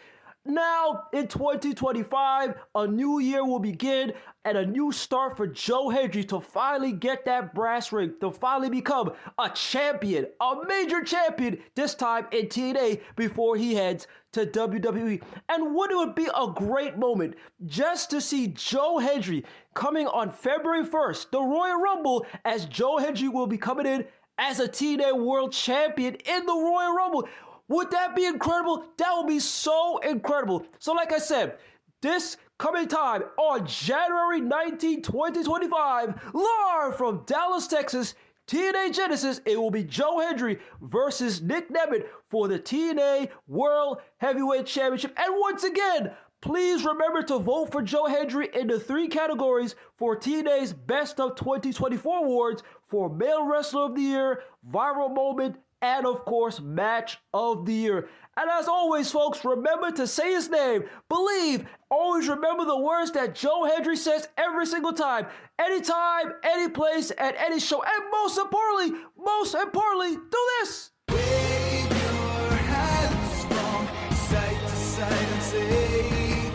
Speaker 5: Now, in 2025, a new year will begin and a new start for Joe Hendry to finally get that brass ring, to finally become a champion, a major champion, this time in TNA before he heads to WWE. And wouldn't it be a great moment just to see Joe Hendry coming on February 1st, the Royal Rumble, as Joe Hendry will be coming in as a TNA World Champion in the Royal Rumble. Would that be incredible? That would be so incredible. So like I said, this coming time on January 19, 2025, live from Dallas, Texas, TNA Genesis, it will be Joe Hendry versus Nick Nemeth for the TNA World Heavyweight Championship. And once again, please remember to vote for Joe Hendry in the 3 categories for TNA's Best of 2024 awards for Male Wrestler of the Year, Viral Moment, and of course, Match of the Year. And as always, folks, remember to say his name. Believe. Always remember the words that Joe Hendry says every single time. Anytime, any place, at any show. And most importantly, do this.
Speaker 2: Wave your hands from side to side and say,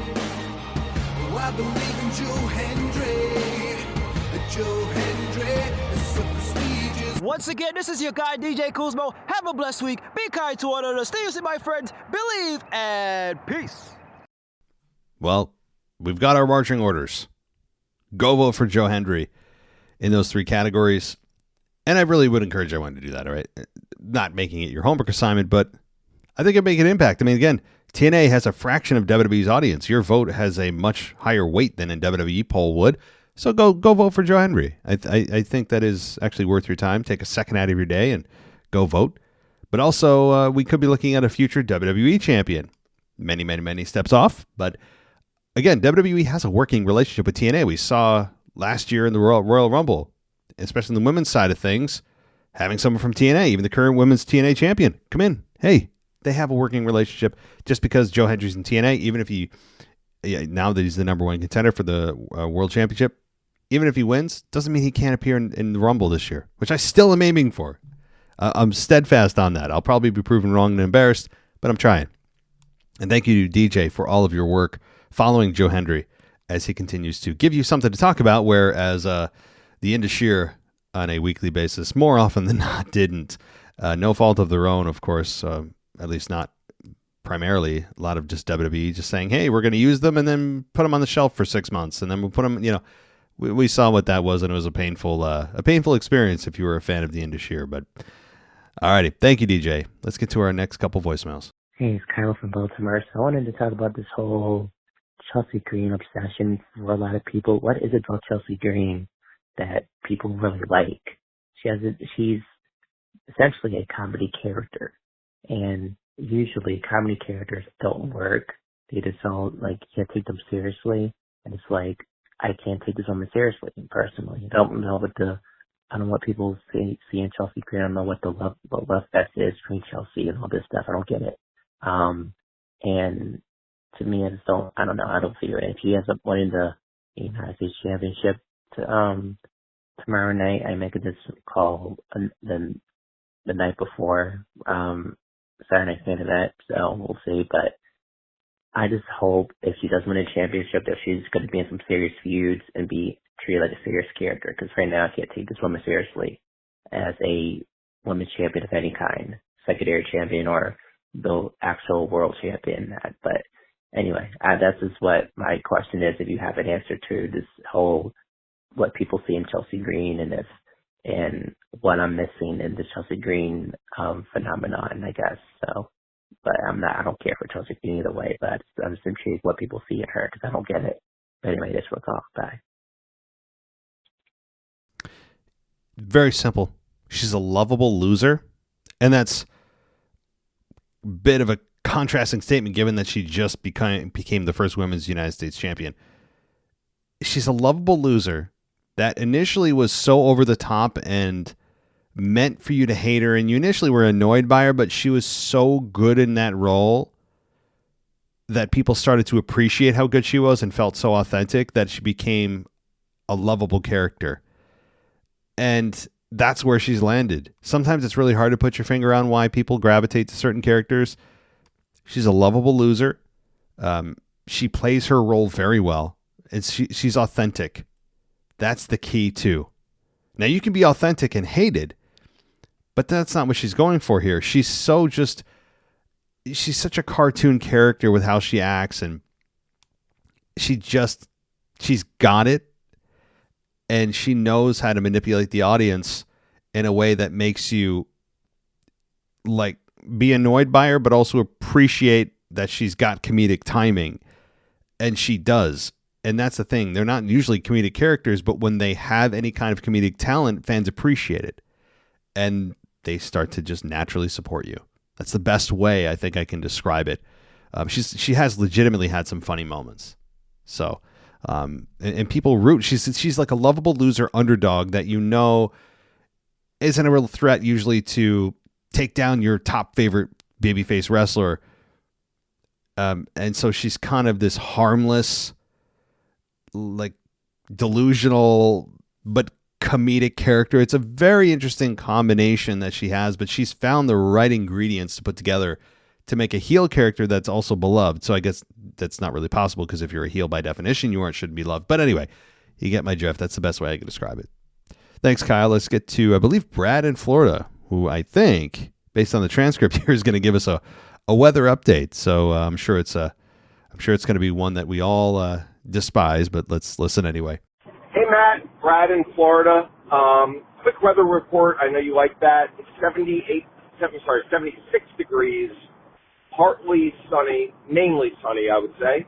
Speaker 2: oh, I believe in Joe Hendry. Joe Hendry is so prestigious.
Speaker 5: Once again, this is your guy, DJ Kuzmo. Have a blessed week. Be kind to one another. Stay safe, my friends. Believe and peace.
Speaker 4: Well, we've got our marching orders. Go vote for Joe Hendry in those 3 categories. And I really would encourage everyone to do that, all right? Not making it your homework assignment, but I think it'd make an impact. I mean, again, TNA has a fraction of WWE's audience. Your vote has a much higher weight than a WWE poll would. So go vote for Joe Hendry. I think that is actually worth your time. Take a second out of your day and go vote. But also, we could be looking at a future WWE champion. Many steps off. But again, WWE has a working relationship with TNA. We saw last year in the Royal Rumble, especially on the women's side of things, having someone from TNA, even the current women's TNA champion, come in. Hey, they have a working relationship. Just because Joe Hendry's in TNA, even if now that he's the number 1 contender for the World Championship, even if he wins, doesn't mean he can't appear in the Rumble this year, which I still am aiming for. I'm steadfast on that. I'll probably be proven wrong and embarrassed, but I'm trying. And thank you to DJ for all of your work following Joe Hendry as he continues to give you something to talk about, whereas the Indashir on a weekly basis, more often than not, didn't. No fault of their own, of course, at least not primarily. A lot of just WWE just saying, hey, we're going to use them and then put them on the shelf for 6 months, and then we'll put them, we saw what that was, and it was a painful experience if you were a fan of the Indashir. But alrighty, thank you, DJ. Let's get to our next couple voicemails.
Speaker 6: Hey, it's Kyle from Baltimore. So I wanted to talk about this whole Chelsea Green obsession for a lot of people. What is it about Chelsea Green that people really like? She's essentially a comedy character, and usually comedy characters don't work. They just don't, you can't take them seriously, and it's like, I can't take this woman seriously, personally. I don't know what people see in Chelsea Green. I don't know what the love fest is between Chelsea and all this stuff. I don't get it. And to me, I don't figure it. If she ends up winning the United States Championship tomorrow night, I make this call the night before, Saturday Night Fan Event, so we'll see. But I just hope if she does win a championship that she's going to be in some serious feuds and be treated like a serious character. Because right now I can't take this woman seriously as a women's champion of any kind, secondary champion or the actual world champion. But anyway, that's just what my question is. If you have an answer to this whole what people see in Chelsea Green, and if and what I'm missing in the Chelsea Green phenomenon, I guess. So, but I don't care for Chelsea Green either way, but I'm just intrigued what people see in her because I don't get it. But anyway, this will talk. Bye.
Speaker 4: Very simple. She's a lovable loser, and that's a bit of a contrasting statement given that she just became the first women's United States champion. She's a lovable loser that initially was so over the top and meant for you to hate her, and you initially were annoyed by her, but she was so good in that role that people started to appreciate how good she was and felt so authentic that she became a lovable character. And that's where she's landed. Sometimes it's really hard to put your finger on why people gravitate to certain characters. She's a lovable loser. She plays her role very well. She's authentic. That's the key too. Now you can be authentic and hated, but that's not what she's going for here. She's such a cartoon character with how she acts, and she's got it. And she knows how to manipulate the audience in a way that makes you like be annoyed by her, but also appreciate that she's got comedic timing. And she does. And that's the thing. They're not usually comedic characters, but when they have any kind of comedic talent, fans appreciate it. And they start to just naturally support you. That's the best way I think I can describe it. She has legitimately had some funny moments. So, and people root. She's like a lovable loser underdog that you know isn't a real threat usually to take down your top favorite babyface wrestler. And so she's kind of this harmless, like delusional, but comedic character. It's a very interesting combination that she has, but she's found the right ingredients to put together to make a heel character that's also beloved. So I guess that's not really possible because if you're a heel by definition, you shouldn't be loved. But anyway, you get my drift. That's the best way I can describe it. Thanks, Kyle. Let's get to, I believe, Brad in Florida, who I think, based on the transcript here, is going to give us a weather update. So I'm sure it's going to be one that we all despise, but let's listen anyway.
Speaker 7: Hey, Matt. Brad in Florida. Quick weather report. I know you like that. It's 76 degrees. Partly sunny, mainly sunny, I would say,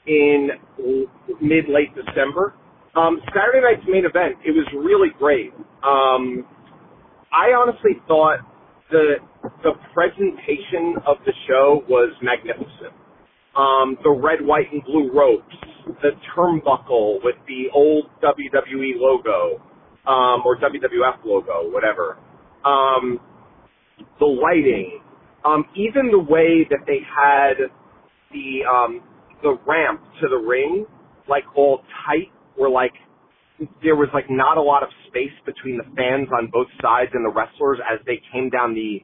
Speaker 7: in mid-late December. Saturday night's main event, it was really great. I honestly thought the presentation of the show was magnificent. The red, white, and blue ropes, the turnbuckle with the old WWE logo, or WWF logo, whatever. The lighting, even the way that they had the ramp to the ring, like all tight, where like there was like not a lot of space between the fans on both sides and the wrestlers as they came down the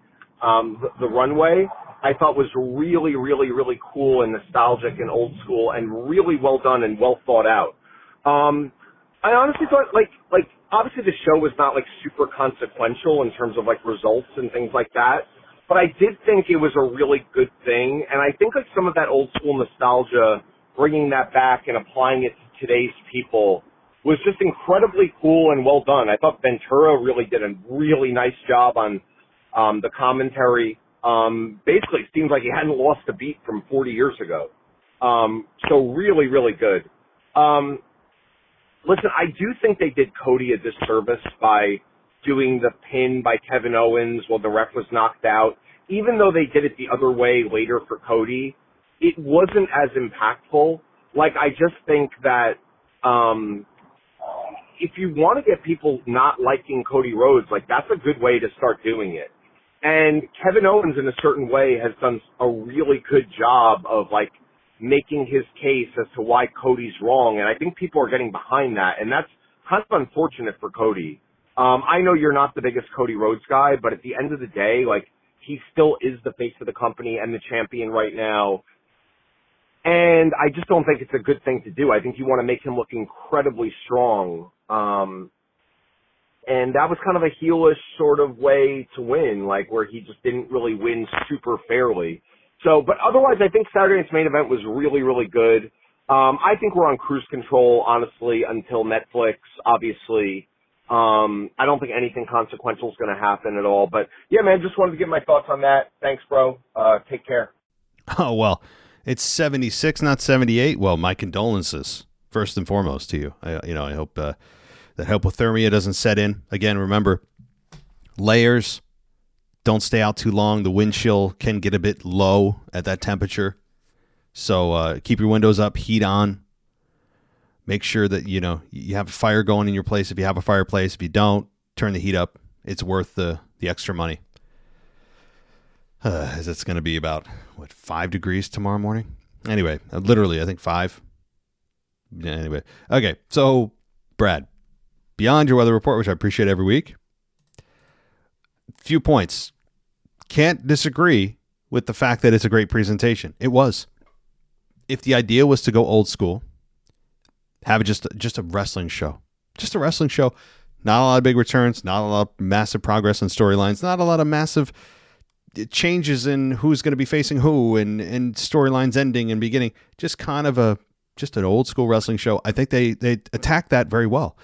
Speaker 7: runway, I thought was really, really, really cool and nostalgic and old school and really well done and well thought out. I honestly thought like obviously the show was not like super consequential in terms of like results and things like that, but I did think it was a really good thing, and I think like some of that old school nostalgia, bringing that back and applying it to today's people was just incredibly cool and well done. I thought Ventura really did a really nice job on the commentary. Basically, it seems like he hadn't lost a beat from 40 years ago. So really, really good. Listen, I do think they did Cody a disservice by doing the pin by Kevin Owens while the ref was knocked out. Even though they did it the other way later for Cody, it wasn't as impactful. Like, I just think that if you want to get people not liking Cody Rhodes, like, that's a good way to start doing it. And Kevin Owens, in a certain way, has done a really good job of, like, making his case as to why Cody's wrong. And I think people are getting behind that. And that's kind of unfortunate for Cody. I know you're not the biggest Cody Rhodes guy, but at the end of the day, like, he still is the face of the company and the champion right now. And I just don't think it's a good thing to do. I think you want to make him look incredibly strong. And that was kind of a heelish sort of way to win, like where he just didn't really win super fairly. So, but otherwise, I think Saturday night's main event was really, really good. I think we're on cruise control, honestly, until Netflix obviously I don't think anything consequential is going to happen at all. But yeah, man, just wanted to get my thoughts on that. Thanks, bro. Take care.
Speaker 4: Oh, well, it's 76, not 78. Well, my condolences, first and foremost, to you. I hope that hypothermia doesn't set in. Again, remember, layers, don't stay out too long. The wind chill can get a bit low at that temperature. So keep your windows up, heat on. Make sure that, you have a fire going in your place if you have a fireplace. If you don't, turn the heat up. It's worth the extra money. As it's going to be about, 5 degrees tomorrow morning? Anyway, literally, I think 5. Yeah, anyway. Okay, so, Brad, beyond your weather report, which I appreciate every week, few points. Can't disagree with the fact that it's a great presentation. It was. If the idea was to go old school, have it just a wrestling show. Just a wrestling show. Not a lot of big returns, not a lot of massive progress in storylines, not a lot of massive changes in who's going to be facing who and storylines ending and beginning. Just kind of just an old school wrestling show. I think they attack that very well.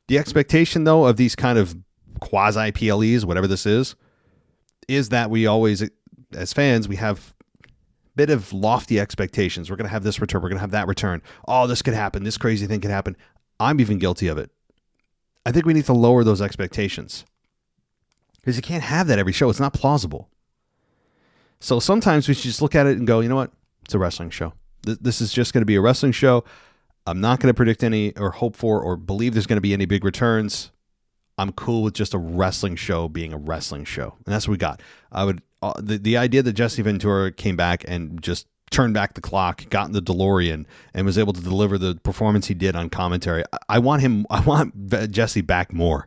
Speaker 4: The expectation, though, of these kind of quasi PLEs, whatever this is that we always, as fans, we have a bit of lofty expectations. We're going to have this return. We're going to have that return. Oh, this could happen. This crazy thing could happen. I'm even guilty of it. I think we need to lower those expectations because you can't have that every show. It's not plausible. So sometimes we should just look at it and go, you know what? It's a wrestling show. This is just going to be a wrestling show. I'm not going to predict any or hope for or believe there's going to be any big returns. I'm cool with just a wrestling show being a wrestling show. And that's what we got. The idea that Jesse Ventura came back and just turned back the clock, got in the DeLorean, and was able to deliver the performance he did on commentary. I want Jesse back more.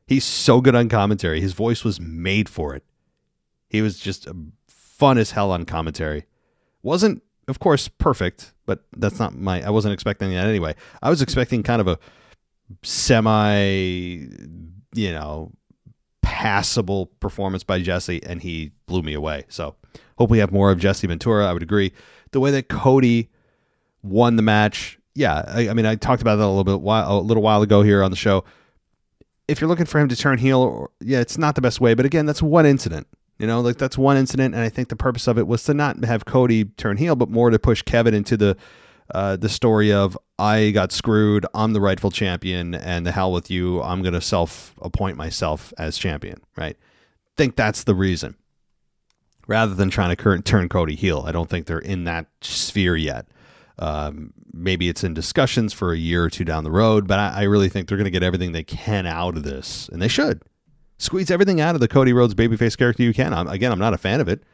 Speaker 4: He's so good on commentary. His voice was made for it. He was just fun as hell on commentary. Wasn't, of course, perfect, but that's not I wasn't expecting that anyway. I was expecting kind of a semi, passable performance by Jesse, and he blew me away. So hope we have more of Jesse Ventura. I would agree. The way that Cody won the match, yeah, I talked about that a little while ago here on the show. If you're looking for him to turn heel, it's not the best way. But again, that's one incident. That's one incident, and I think the purpose of it was to not have Cody turn heel, but more to push Kevin into the story of, I got screwed, I'm the rightful champion, and the hell with you, I'm going to self-appoint myself as champion, right? Think that's the reason. Rather than trying to turn Cody heel. I don't think they're in that sphere yet. Maybe it's in discussions for a year or two down the road, but I really think they're going to get everything they can out of this, and they should. Squeeze everything out of the Cody Rhodes babyface character you can. I'm not a fan of it.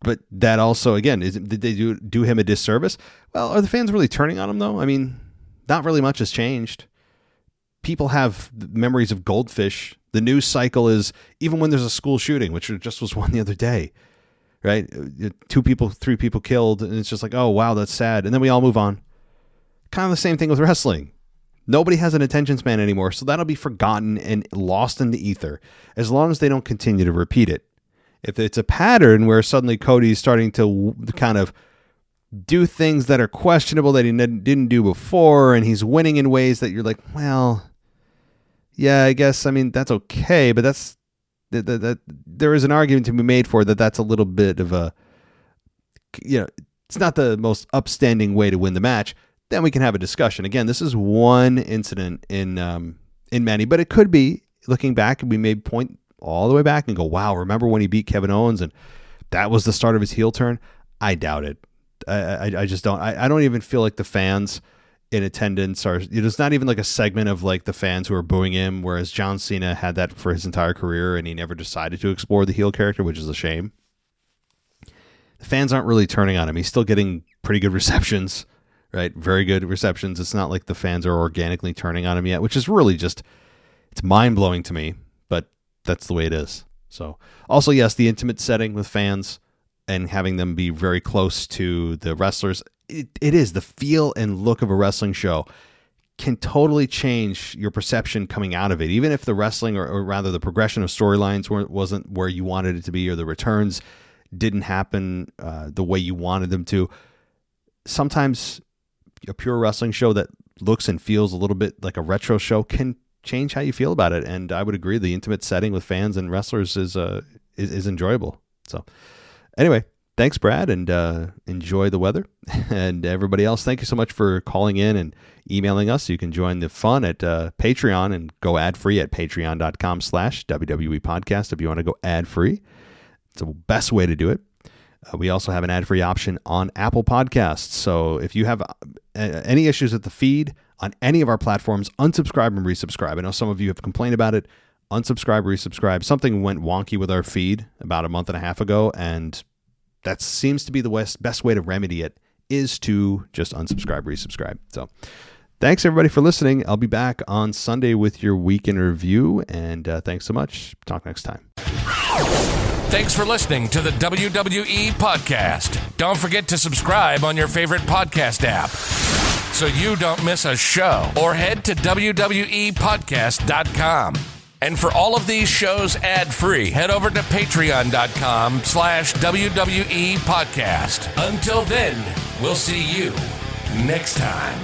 Speaker 4: But that also, again, did they do him a disservice? Well, are the fans really turning on him, though? Not really much has changed. People have memories of Goldfish. The news cycle is, even when there's a school shooting, which just was one the other day, right? 3 people killed, and it's just like, oh, wow, that's sad. And then we all move on. Kind of the same thing with wrestling. Nobody has an attention span anymore, so that'll be forgotten and lost in the ether as long as they don't continue to repeat it. If it's a pattern where suddenly Cody's starting to kind of do things that are questionable that he didn't do before, and he's winning in ways that you're like, well, yeah, I guess, that's okay, but that's that there is an argument to be made for that. That's a little bit of a, it's not the most upstanding way to win the match. Then we can have a discussion. Again, this is one incident in many, but it could be, looking back, we may point all the way back and go, wow, remember when he beat Kevin Owens and that was the start of his heel turn? I doubt it. I just don't. I don't even feel like the fans in attendance are, there's not even like a segment of like the fans who are booing him, whereas John Cena had that for his entire career and he never decided to explore the heel character, which is a shame. The fans aren't really turning on him. He's still getting pretty good receptions. Right? Very good receptions. It's not like the fans are organically turning on him yet, which is really just, it's mind-blowing to me, but that's the way it is. So, also, yes, the intimate setting with fans and having them be very close to the wrestlers, it is the feel and look of a wrestling show can totally change your perception coming out of it. Even if the wrestling or rather the progression of storylines wasn't where you wanted it to be, or the returns didn't happen the way you wanted them to, sometimes a pure wrestling show that looks and feels a little bit like a retro show can change how you feel about it. And I would agree, the intimate setting with fans and wrestlers is enjoyable. So anyway, thanks, Brad, and enjoy the weather. And everybody else, thank you so much for calling in and emailing us. You can join the fun at Patreon and go ad-free at patreon.com/WWE podcast if you want to go ad-free. It's the best way to do it. We also have an ad-free option on Apple Podcasts. So if you have any issues with the feed on any of our platforms, unsubscribe and resubscribe. I know some of you have complained about it. Unsubscribe, resubscribe. Something went wonky with our feed about a month and a half ago, and that seems to be the best way to remedy it is to just unsubscribe, resubscribe. So thanks, everybody, for listening. I'll be back on Sunday with your week in review, and thanks so much. Talk next time.
Speaker 8: Thanks for listening to the WWE Podcast. Don't forget to subscribe on your favorite podcast app so you don't miss a show, or head to WWEpodcast.com. And for all of these shows ad-free, head over to patreon.com/WWE Podcast. Until then, we'll see you next time.